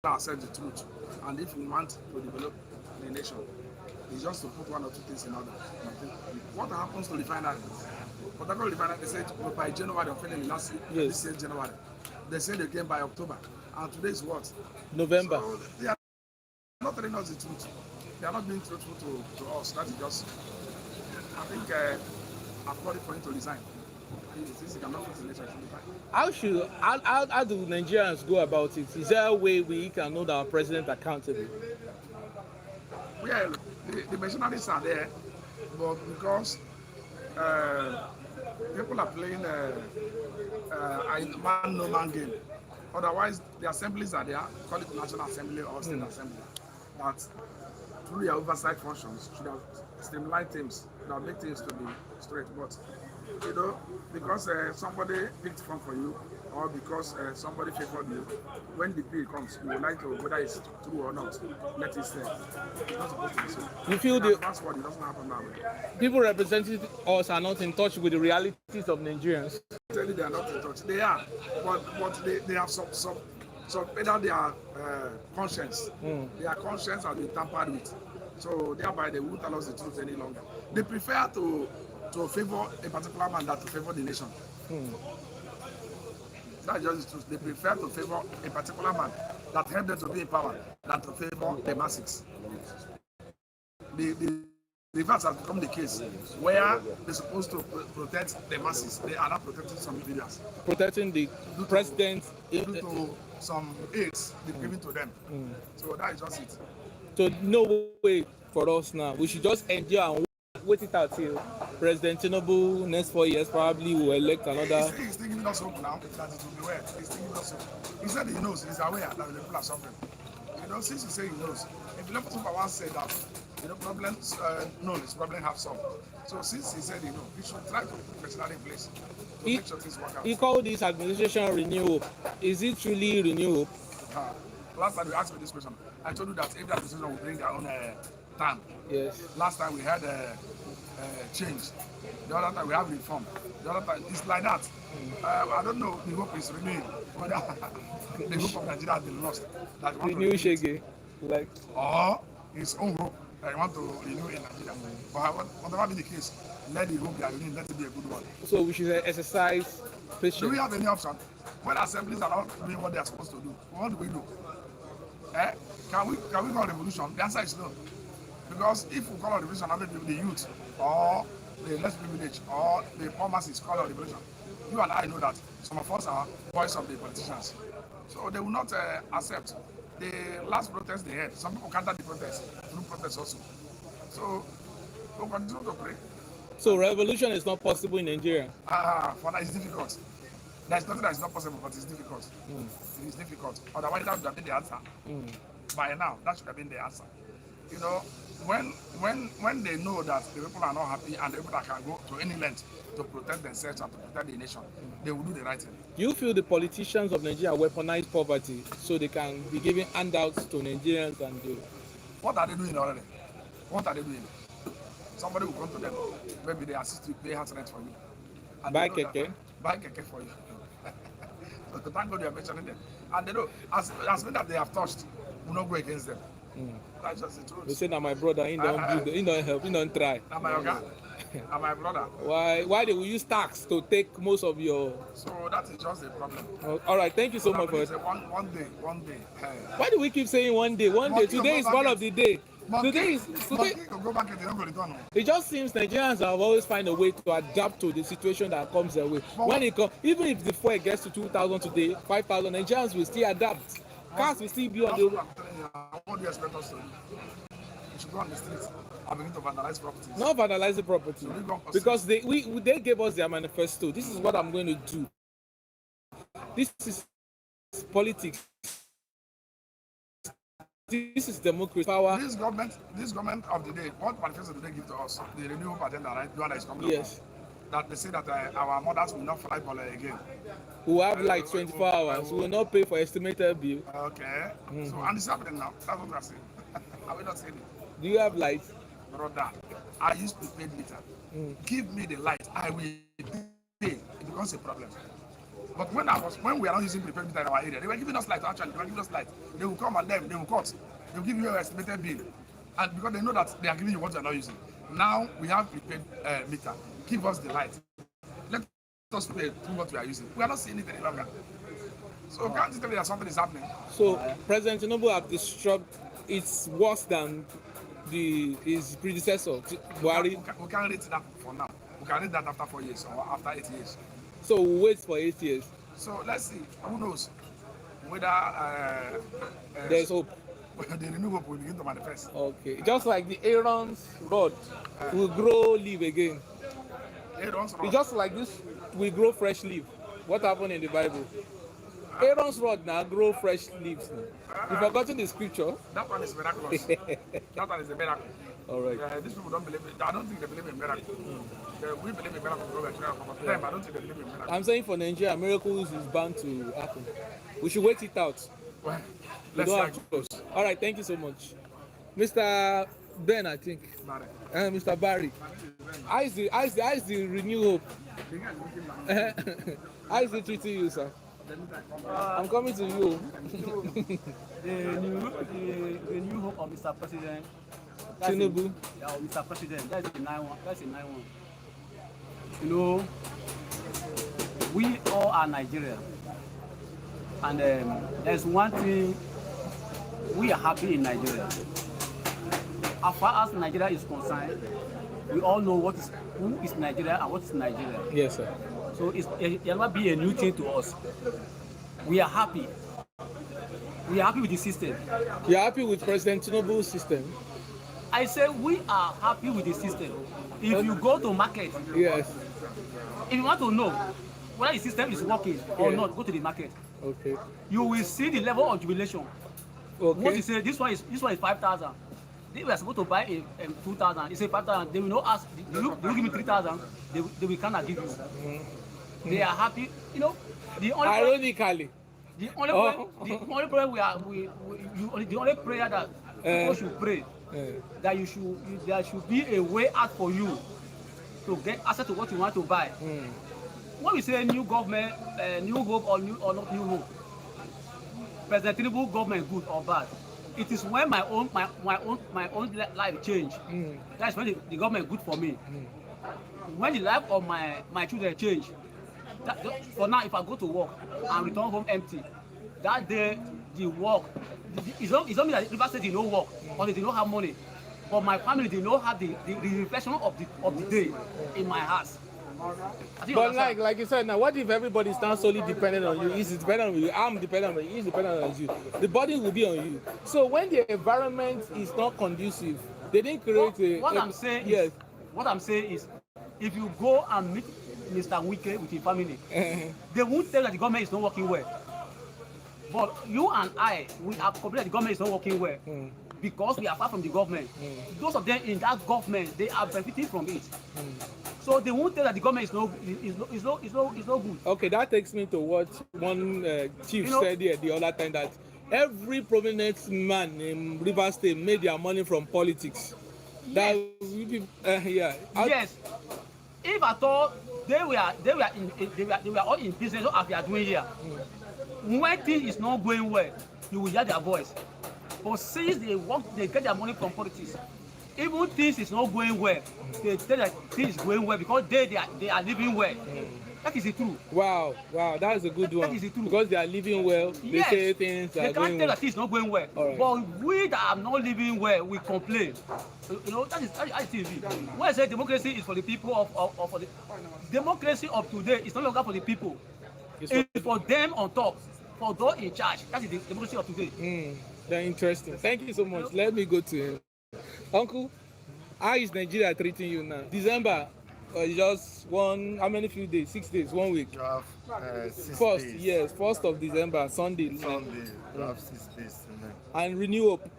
tell ourselves the truth, and if we want to develop the nation, it's just to put 1 or 2 things in order. What happens to refinery? Whatever refinery, they said by January, or finally last year, this year January. They said again by October. And today is what? November. So they are not telling us the truth. They are not being truthful to us. That is just, I think, I've called it for him to resign. He cannot fix the nation. How do Nigerians go about it? Is there a way we can hold our president accountable? Well, the machineries are there, but because people are playing a man no man game. Otherwise, the assemblies are there, call it National Assembly or State Assembly, that through their oversight functions should have streamlined things, should have made things to be straight. But because somebody picked fun for you, or because somebody favored you, when the bill comes, you would like to, whether it's true or not, let it stay. It's not supposed to be so. You feel that's what it doesn't happen now. People representing us are not in touch with the realities of Nigerians. Tell you they are not in touch. They are, but they have some either their conscience. Their conscience has been tampered with. So thereby they won't tell us the truth any longer. They prefer to favor a particular man than to favor the nation. That's just the truth. They prefer to favor a particular man that helped them to be in power than to favor the masses. The reverse has become the case where they're supposed to protect the masses. They are not protecting some individuals. Protecting the president. Due to some aids they've given to them. So that is just it. So no way for us now. We should just endure and wait it out till President Tinubu next 4 years probably will elect another. He's thinking us hope now that it will be well. He's thinking us hope. He said he knows, he's aware that the people are suffering. Since he said he knows, if the level supervisor said that problems his problem have solved. So since he said he knows, he should try to put machinery in place to make sure things work out. He called this administration renewal. Is it truly renewal? Last time you asked me this question, I told you that every administration will bring their own time. Yes. Last time we had change. The other time we have reform. The other time it's like that. I don't know. The hope is renewed. The hope of Nigeria has been lost. Renew Shege, or his own hope that he want to renew in Nigeria. But whatever be the case, let the hope be renewed. Let it be a good one. So we should exercise patience. Do we have any option? When assemblies are not doing what they are supposed to do, what do we do? Can we call revolution? The answer is no. Because if we call it revolution, maybe the youth or the less privileged or the poor masses call it revolution, you and I know that some of us are voice of the politicians. So they will not accept. The last protest they had, some people counter the protest through protest also. So we'll continue to pray. So revolution is not possible in Nigeria? For that, it's difficult. There's nothing that is not possible, but it's difficult. It is difficult. Otherwise, that would have been the answer. By now, that should have been the answer. You know, when they know that the people are not happy and the people that can go to any length to protect themselves and to protect the nation, they will do the right thing. Do you feel the politicians of Nigeria weaponize poverty so they can be giving handouts to Nigerians and do? What are they doing already? What are they doing? Somebody will come to them. Maybe they assist you, pay house rent for you. And buy keke? Buy keke for you. So thank God you are mentioning them. And they know, as many that they have touched, will not go against them. That's just the truth. They say that my brother, he don't help, he don't try. Now my oga, and my brother. Why they will use tax to take most of your... So that is just the problem. All right, thank you so much for it. One day. Why do we keep saying one day? One day. Today is one of the day. Today. Go back and they don't go return. It just seems Nigerians have always find a way to adapt to the situation that comes their way. When it comes, even if the fuel gets to 2,000 today, 5,000, Nigerians will still adapt. Cars will still be on the road. What do you expect us to do? We should go on the streets and begin to vandalize properties. Not vandalizing property. Because they gave us their manifesto. This is what I'm going to do. This is politics. This is democracy. Power. This government of the day, what manifesto do they give to us? The renewable agenda, right? The one that is coming. Yes. That they say that our mothers will not fly ball again. We will have like 24 hours. We will not pay for estimated bill. Okay. So, and it's happening now. That's what I'm saying. Are we not saying it? Do you have light? Brother, I used prepaid meter. Give me the light. I will pay. It becomes a problem. But when we are not using prepaid meter in our area, they were giving us light. Actually, they were giving us light. They will come and they will cut. They will give you an estimated bill. And because they know that they are giving you what you are not using. Now we have prepaid meter. Give us the light. Let us pay through what we are using. We are not seeing it any longer. So can't you tell me that something is happening? So President Tinubu have disrupted. It's worse than his predecessor, Buhari. We can't rate that for now. We can rate that after 4 years or after 8 years. So we'll wait for 8 years. So let's see. Who knows whether there's hope. The renewal hope will begin to manifest. Okay. Just like the Aaron's rod will grow leaf again. Aaron's rod. It's just like this will grow fresh leaf. What happened in the Bible? Aaron's rod now grow fresh leaves. You forgotten the scripture? That one is miraculous. That one is a miracle. All right. These people don't believe it. I don't think they believe in miracles. We believe in miracles. Them, I don't think they believe in miracles. I'm saying for Nigeria, miracles is bound to happen. We should wait it out. Well, we don't have to close. All right. Thank you so much, Mr. Ben. I think. Mr. Barry. How is the Renew Hope? How is it treating you, sir? I'm coming to you. The new hope of Mr. President. Tinubu. Yeah, Mr. President. That's a nice one. That's a nice one. You know, we all are Nigeria, and there's one thing we are happy in Nigeria. As far as Nigeria is concerned, we all know who is Nigeria and what is Nigeria. Yes, sir. So it will not be a new thing to us. We are happy. We are happy with the system. You're happy with President Tinubu's system? I say we are happy with the system. If you go to market, yes. If you want to know whether the system is working or not, go to the market. Okay. You will see the level of jubilation. Okay. Once you say this one is 5,000, they were supposed to buy a 2,000. You say 5,000. They will not ask. They will give me 3,000. They will cannot give you. They are happy. You know, the only ironically. The only prayer that people should pray that there should be a way out for you to get access to what you want to buy. When we say new government, new hope or not new hope, President Tinubu government good or bad, it is when my own life change. That's when the government good for me. When the life of my children change. For now, if I go to work and return home empty, that day the work it's not mean that River State did not work or they did not have money. But my family did not have the reflection of the day in my house. But like you said, now what if everybody is now solely dependent on you? He's dependent on you. I'm dependent on you. He's dependent on you. The body will be on you. So when the environment is not conducive, they didn't create what I'm saying is, if you go and meet Mr. Wike with his family, they won't tell that the government is not working well. But you and I, we are complaining that the government is not working well. Because we are far from the government. Those of them in that government, they are benefiting from it. So they won't tell that the government is not good. Okay, that takes me to what one chief said here the other time, that every prominent man in Rivers State made their money from politics. Yes. Yes. If at all they were all in business as we are doing here. When things is not going well, you will hear their voice. But since they get their money from politics, even things is not going well, they tell that things is going well because they are living well. That is the truth. Wow, that is a good one. That is the truth. Because they are living well, they say things are going well. They can't tell that things is not going well. Right. But we that are not living well, we complain. You know, that is TV. When I say democracy is for the people of for the democracy of today is no longer for the people. It's for them on top, for those in charge. That is the democracy of today. They're interesting. Thank you so much. Let me go to him. Uncle, how is Nigeria treating you now? December, just how many few days? 6 days, 1 week? You have 6 First, days. yes, 1st of December, Sunday. You have 6 days. And Renew Hope.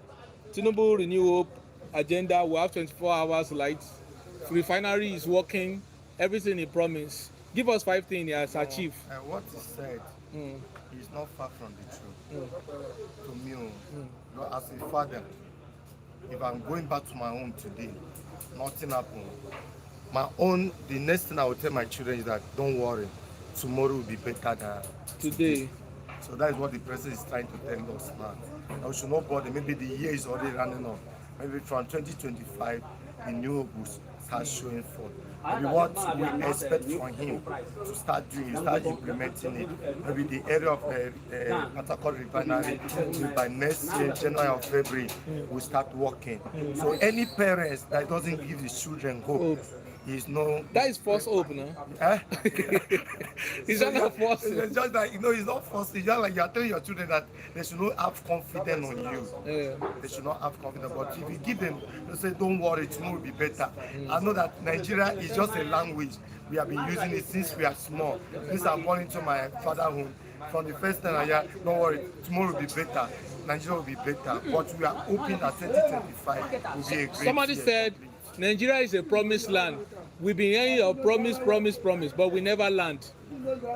Tinubu Renew Hope agenda, we have 24 hours light. Refinery is working. Everything he promised. Give us 5 things he has achieved. What he said is not far from the truth. To me, as a father, if I'm going back to my home today, nothing happened. The next thing I will tell my children is that don't worry, tomorrow will be better than today. So that is what the president is trying to tell us now. Now we should not bother. Maybe the year is already running off. Maybe from 2025, the new hope will start showing forth. Maybe what we expect from him to start doing, start implementing it. Maybe the area of Patakot refinery, by next year, January or February, will start working. So any parents that doesn't give his children hope, that is false hope, no? It's not false. It's just that, it's not false. It's just like you're telling your children that they should not have confidence on you. They should not have confidence. But if you give them, they say, don't worry, tomorrow will be better. I know that Nigeria is just a language. We have been using it since we are small. Since I'm born into my father's home. From the first time I hear, don't worry, tomorrow will be better. Nigeria will be better. But we are hoping that 2025 will be a great Somebody year. said, Nigeria is a promised land. We've been hearing your promise, but we never land.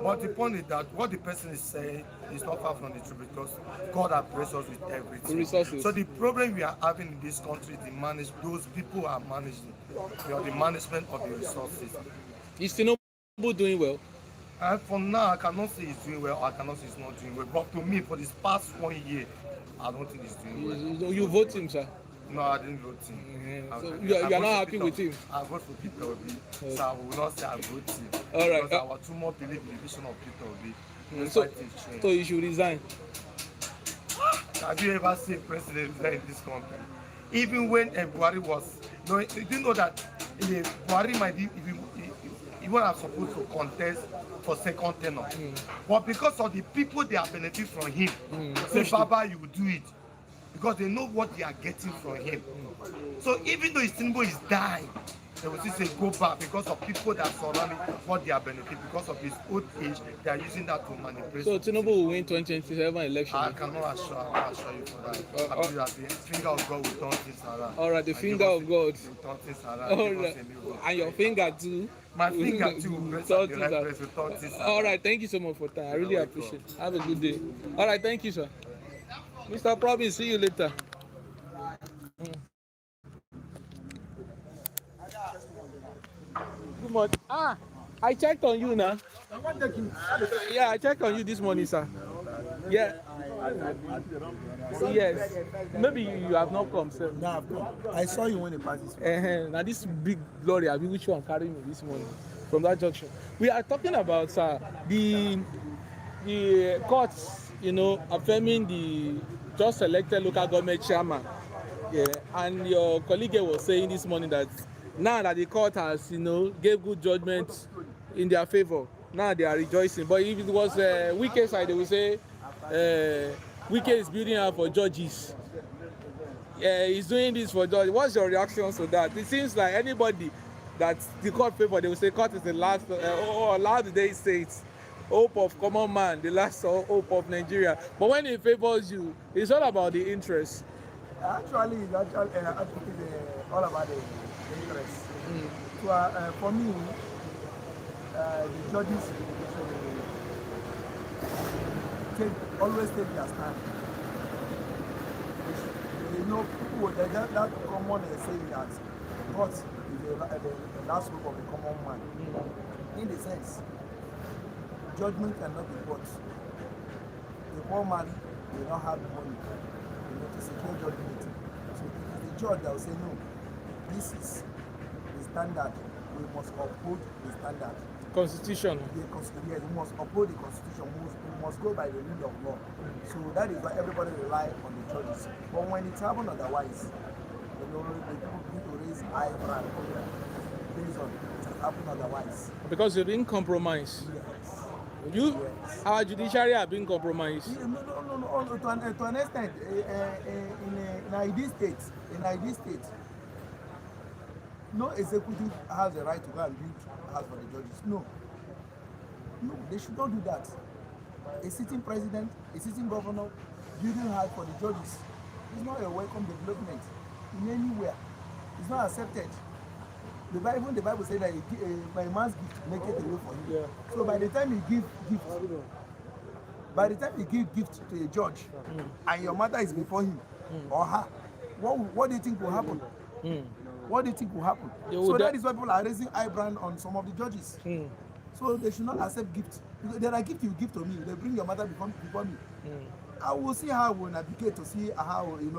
But the point is that what the person is saying is not far from the truth because God has blessed us with everything. Resources. So the problem we are having in this country, those people who are managing, the management of the resources. Is Tinubu doing well? And for now, I cannot say he's doing well, I cannot say he's not doing well. But to me, for this past 1 year, I don't think he's doing well. You vote him, sir? No, I didn't vote him. So you are not happy with him? I vote for Peter Obi, so I will not say I vote him. All right. Because I too much believe in the vision of Peter Obi. So you should resign. Have you ever seen president resign in this country? Even when Buhari was, you didn't know that Buhari might be even are supposed to contest for second tenure. But because of the people they are benefiting from him, say Baba, you will do it. Because they know what they are getting from him. So even though his Tinubu is dying, they will still say go back because of people that surround him, what they are benefiting. Because of his old age, they are using that to manipulate. So Tinubu will win 2027 election? I cannot assure you for that. I believe that the finger of God will turn things around. All right, the finger of God. Will turn things around. All right. And your finger too? My finger too will turn things around. All right, thank you so much for that. I really appreciate it. Have a good day. All right, thank you, sir. Mr. Promise, see you later. Good morning. I checked on you now. Yeah, I checked on you this morning, sir. Yeah. Yes. Maybe you have not come, sir. No, I've come. I saw you when you passed this way. Now this big lorry, which one carrying me this morning from that junction? We are talking about, sir, the courts, affirming just elected local government chairman. Yeah, and your colleague here was saying this morning that now that the court has, gave good judgment in their favor, now they are rejoicing. But if it was Wike side, they will say Wike is building up for judges. Yeah, he's doing this for judges. What's your reaction to that? It seems like anybody that the court favor, they will say court is the last, or how do they say it? Hope of common man, the last hope of Nigeria. But when it favors you, it's all about the interest. Actually, it's all about the interest. So for me, the judges always take their stand. People that common saying that God is the last hope of the common man. In the sense, judgment cannot be bought. The poor man will not have money to secure judgment. So it is the judge that will say, no, this is the standard. We must uphold the standard. Constitution. Yes, we must uphold the constitution. We must go by the rule of law. So that is why everybody rely on the judges. But when it happens otherwise, the people need to raise eyebrow based on it has happened otherwise. Because you're being compromised. Yes. Our judiciary are being compromised. No. To an extent, in ID states, no executive has the right to go and build a house for the judges. No, they should not do that. A sitting president, a sitting governor, building a house for the judges is not a welcome development in anywhere. It's not accepted. Even the Bible says that my man's gift make it away for him. Yeah. So by the time you give gift to a judge, and your matter is before him or her, what do you think will happen? What do you think will happen? So that is why people are raising eyebrow on some of the judges. So they should not accept gifts. There are gifts you give to me. They bring your matter before me. I will see how we navigate to see how you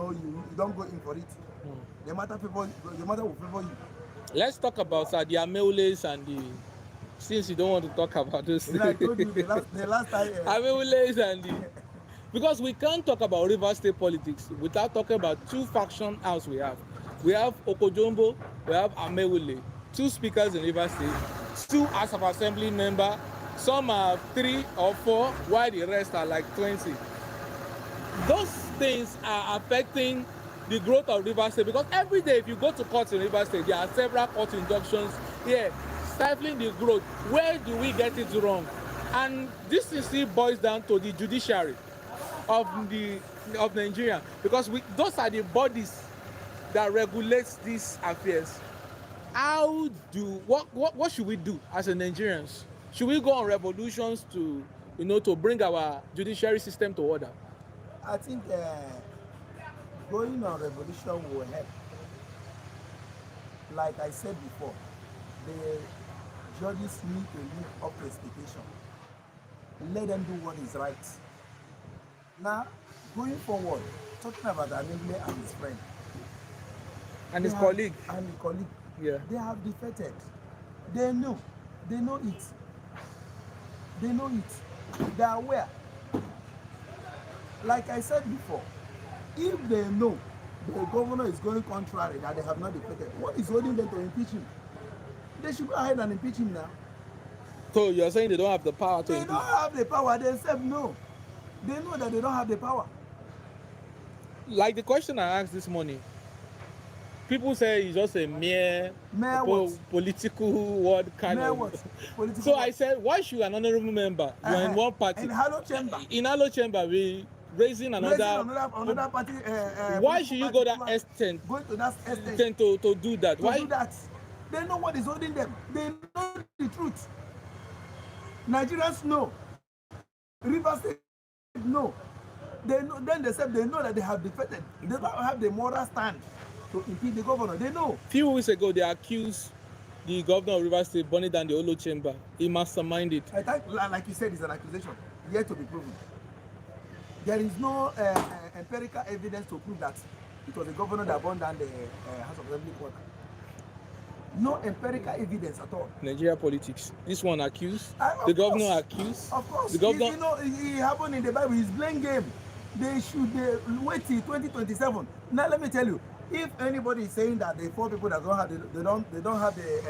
don't go in for it. The matter will favor you. Let's talk about the Ameules and the. Since you don't want to talk about those things. I told you the last time. Ameules and the. Because we can't talk about Rivers State politics without talking about two faction houses we have. We have Okojombo, we have Ameule, two speakers in Rivers State, two House of Assembly members. Some are 3 or 4, while the rest are like 20. Those things are affecting the growth of Rivers State because every day if you go to court in Rivers State, there are several court injunctions here stifling the growth. Where do we get it wrong? And this still boils down to the judiciary of Nigeria because those are the bodies that regulates these affairs. What should we do as a Nigerians? Should we go on revolutions to bring our judiciary system to order? I think going on revolution will help. Like I said before, the judges need to live up to expectation. Let them do what is right. Now, going forward, talking about Amegule and his friend. And his colleague. Yeah. They have defected. They know it. They are aware. Like I said before, if they know the governor is going contrary, that they have not defected, what is holding them to impeach him? They should go ahead and impeach him now. So you're saying they don't have the power to impeach? They don't have the power. They said no. They know that they don't have the power. Like the question I asked this morning, people say it's just a mere political word kind of. So I said, why should an honorable member, you're in one party, in Halo Chamber, we raising another party. Why should you go that extent? Going to that extent to do that? Why? Do that? They know what is holding them. They know the truth. Nigerians know. Rivers State know. They know. Then they said they know that they have defected. They don't have the moral stand to impeach the governor. They know. Few weeks ago, they accused the governor of Rivers State burning down the Olo chamber. He masterminded. I think, like you said, it's an accusation yet to be proven. There is no empirical evidence to prove that it was the governor that burned down the House of Assembly quarter. No empirical evidence at all. Nigeria politics. This one accused. The governor accused. Of course. The governor. It happened in the Bible. It's blame game. they should wait till 2027. Now let me tell you, if anybody is saying that the 4 people that don't have they don't have the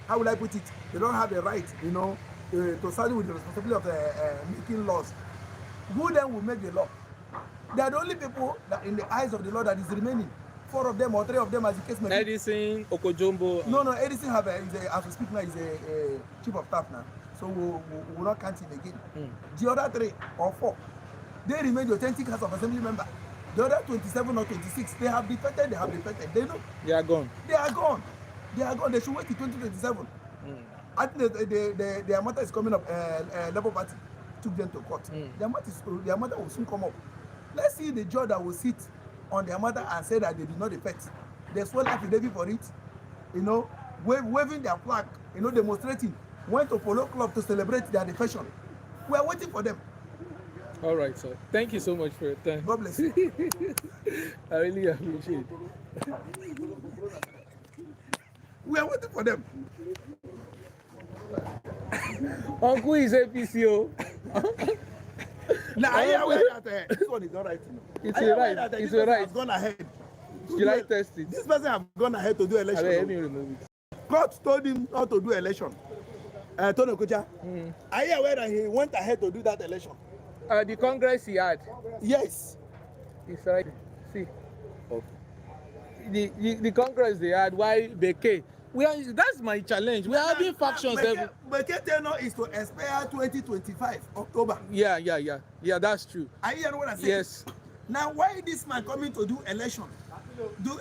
how will I put it? They don't have the right, you know, to saddle with the responsibility of making laws. Who then will make the law? They are the only people that in the eyes of the law that is remaining. 4 of them or 3 of them, as the case may be. Edison, Okojombo. No, Edison as we speak now, is a chief of staff now. So we will not count him again. The other 3 or 4, they remain the authentic House of Assembly member. The other 27 or 26, they have defected. They know. They are gone. They are gone. They should wait till 2027. I think their matter is coming up. Labour Party took them to court. Their matter will soon come up. Let's see the judge that will sit on their matter and say that they did not defect. They swear affidavit for it, you know, waving their flag, you know, demonstrating, went to Polo Club to celebrate their defection. We are waiting for them. All right, sir. Thank you so much for your time. God bless you. I really appreciate it. We are waiting for them. Uncle is APCO. Now, I am aware that this one is not right. It's a right. It's a right. Has gone ahead. Should I test it? This person have gone ahead to do election. Let me remove it. Court told him not to do election. Tony Okocha. Are you aware that he went ahead to do that election? The Congress he had. Yes. It's right. See. Oh. The Congress they had, why Beke? That's my challenge. We are having factions. Beke tenure is to expire 2025 October. Yeah, that's true. Are you hearing what I say? Yes. Now, why this man coming to do election, do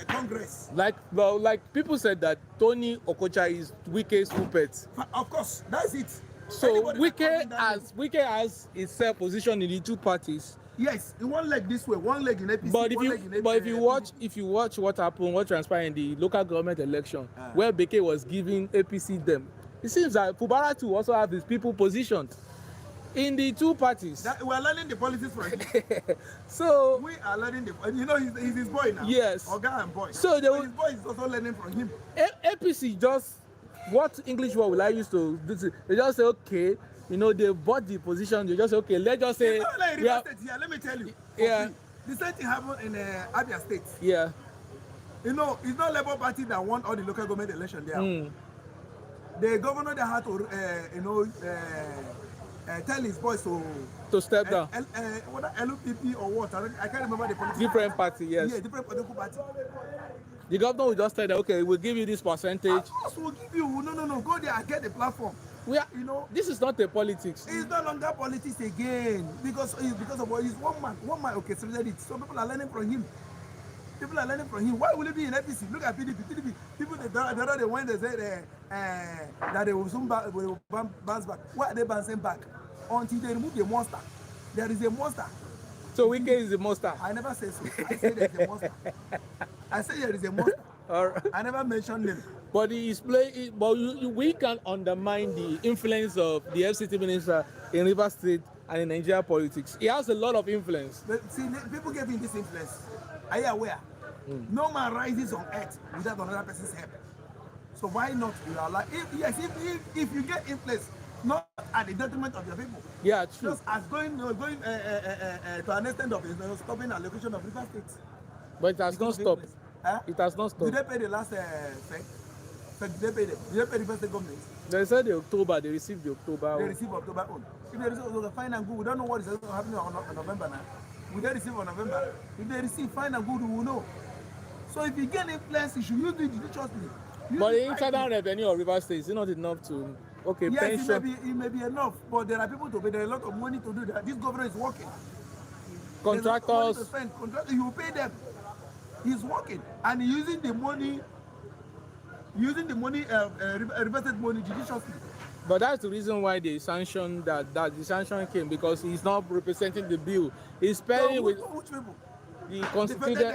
Congress? Like people said that Tony Okocha is Wike's puppet. Of course, that's it. So Wike has itself positioned in the 2 parties. Yes, in one leg this way, one leg in APC. But if you watch what happened, what transpired in the local government election, where Beke was giving APC them, it seems that Fubara too also have his people positioned in the 2 parties. We are learning the politics from him. So we are learning you know, he's his boy now. Yes. Oga and boy. So his boy is also learning from him. APC just, what English word will I use to do? They just say, okay, you know, they bought the position. They just say, okay, let's just say. Like here, let me tell you. Yeah. The same thing happened in Abia State. Yeah. You know, it's not Labour Party that won all the local government election there. The governor they had to, tell his boys to step down. Whether LUPP or what? I can't remember the political different party. Yes. Yeah, different political party. The governor will just tell them, okay, we'll give you this percentage. Of course, we'll give you. No. Go there and get the platform. You know, this is not a politics. It's no longer politics again because of what he's one man orchestrated it. So people are learning from him. Why will he be in APC? Look at PDP. People the other day when they said that they will soon bounce back. Why are they bouncing back? Until they remove the monster. There is a monster. So Wike is a monster. I never say so. I say there is a monster. I say there is a monster. I never mentioned him. But he is playing. But we can undermine the influence of the FCT Minister in Rivers State and in Nigeria politics. He has a lot of influence. But see, people gave him this influence. Are you aware? No man rises on earth without another person's help. So why not? You are like, if you get influence, not at the detriment of your people. Yeah, true. Just as going to an extent of stopping allocation of River State. But it has not stopped. It has not stopped. Did they pay the last FEC? Did they pay the first government? They said the October, they received the October. They received October own. If they receive fine and good, we don't know what is happening on November now. Will they receive on November? If they receive fine and good, we will know. So if you get influence, you should use it judiciously. But the internal revenue of Rivers State is not enough to, okay, yes, pension. It may be enough, but there are people to pay. There are a lot of money to do that. This governor is working. Contractors. You will pay them. He's working and using the money, Rivers State money judiciously. But that's the reason why they sanctioned that the sanction came, because he's not representing the bill. He's spending with which people? The constituted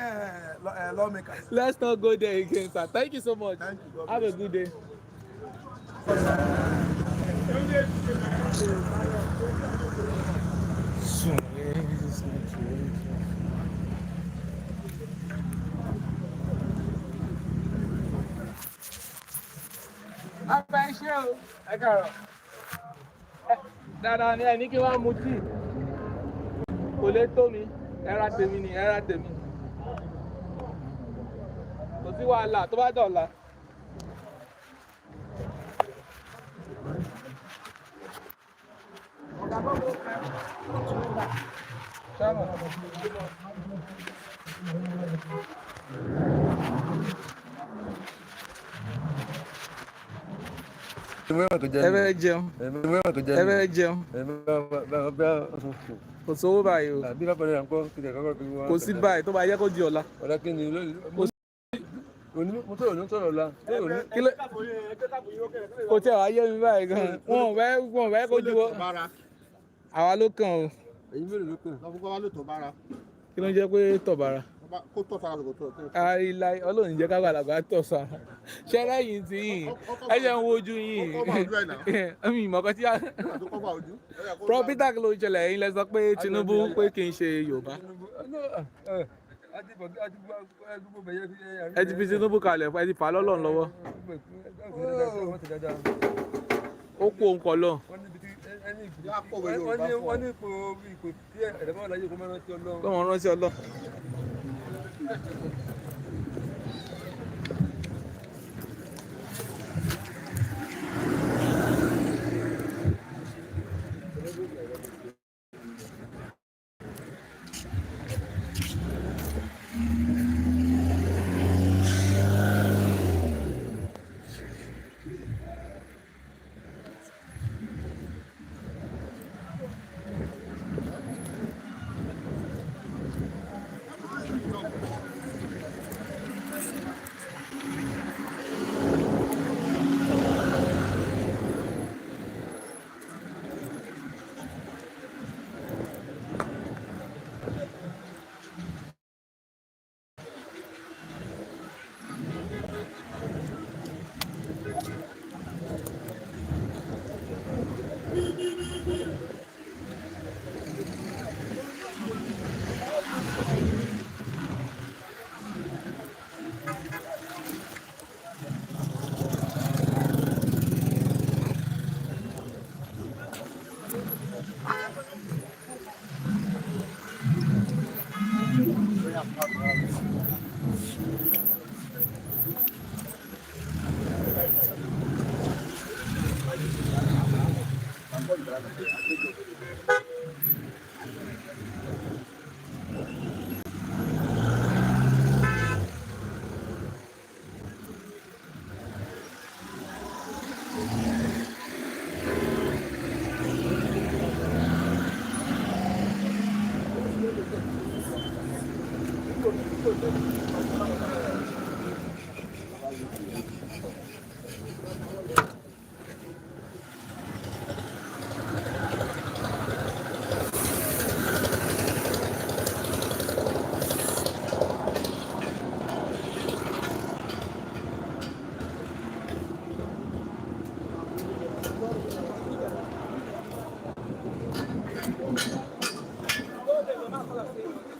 lawmakers. Let's not go there again, sir. Thank you so much. Thank you. Have a good day. Dáadáa ni ẹni kí wọ́n mú tíì. kò lè tó mi ẹra tèmi ni ẹra tèmi kò sí wàhálà tó bá dọ̀la. Ẹ jẹun. Ẹ jẹun. Kò sówó báyìí o. Kò sí báyìí tó bá yẹ kó di ọ̀la. Kò tí ẹ̀ wá yé mi báyìí gan. Wọ́n ò fẹ́ kó ju àwa ló kàn o. Èyí mélòó ló kàn? Lọ́fún kọ́ wá ló tọ̀ bára. Kí ló ń jẹ́ pé tọ̀ bára? Kó tọ̀ sára lọ́gọ̀ tọ̀. Àìláì Ọlọ́run jẹ́ kágbàlagbà tọ̀ sára. Ṣẹ́rẹ́ yìí ti yìn. Ẹ jẹ́ ń wojú yìí. Mi ìmọ̀kan tí a. Prọfítà kí ló ń ṣẹlẹ̀ yín lẹ sọ pé Tinubu pé kì í ṣe Yorùbá. Ẹ ti fi Tinubu kalẹ̀ ẹ ti fà á lọ́lọ́run lọ́wọ́. Ó kú òun kọ lọ. Wọ́n ní ipò tí ẹ̀rẹ̀mọ́ láyé kó mẹ́rin rántí Ọlọ́run. Lọ́wọ́n rántí Ọlọ́run.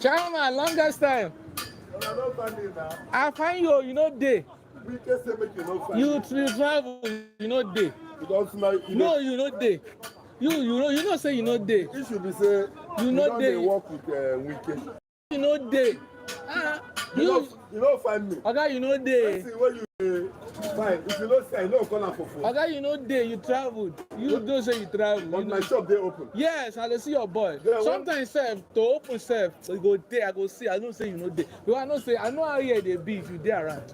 Chairman, longest time. I find you, you know, day. You travel, you know, day. No, you know, day. You know, say you know, day. It should be say you know, day. Work with wike. You know, day. You don't find me. Okay, you know, day. See when you fine. If you don't say, I know corner for phone. Okay, you know, day. You traveled. You don't say you travel. But my shop they open. Yes, I see your boy. Sometimes self to open self, so you go there. I go see. I don't say you know day. But I don't say I know how here they be if you there around.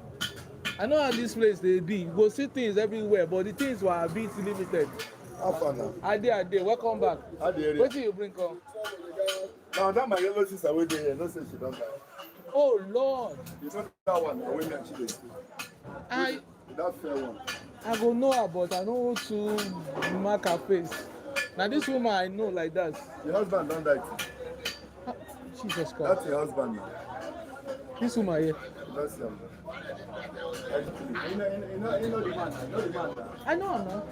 I know how this place they be. You go see things everywhere, but the things were a bit limited. How far now? I did. Welcome back. How the What do you bring come? Now that my yellow sister away there, no say she don't die. Oh Lord. You know that one away there she dey. That fair one. I go know her, but I know to mark her face. Now this woman I know like that. Your husband don't die. Jesus Christ. That's your husband now. This woman here. That's him. You know the man. I know her now.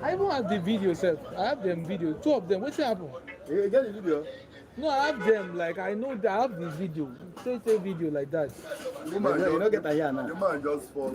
I even have the video self. I have them video. Two of them. What's happened? You get the video? No, I have them. Like I know that I have the video. Take video like that. You don't get a here now. The man just fall.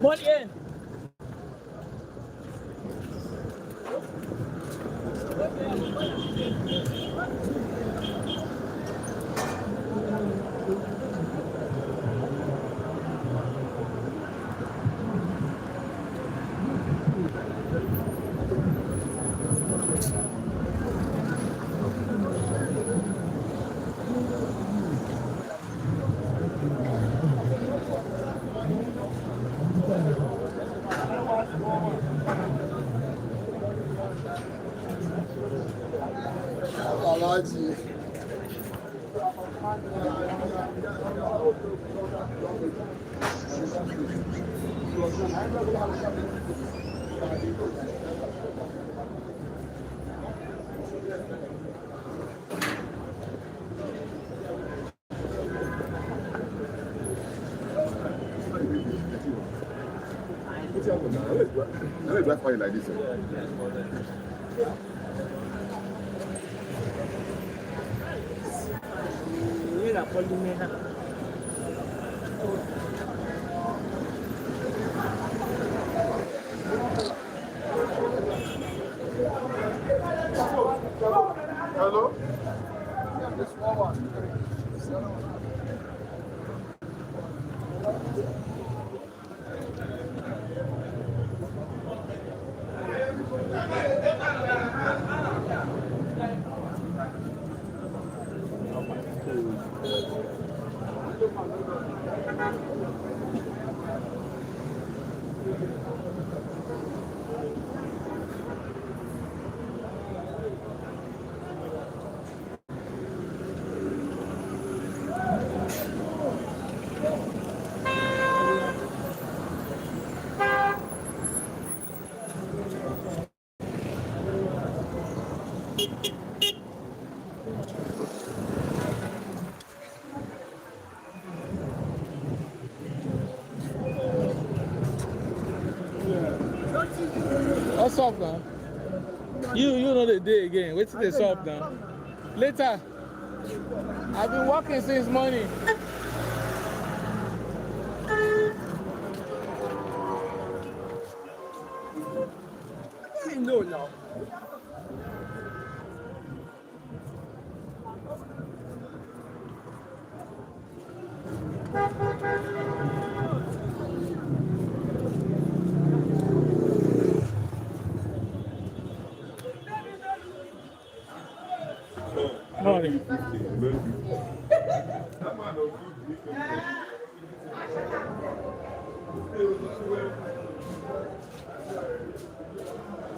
Money in. Alaji. Why do I find like this? Hello? What's up now? You know the day again. Wait till it's up now. Later. I've been working since morning. I know now. Morning.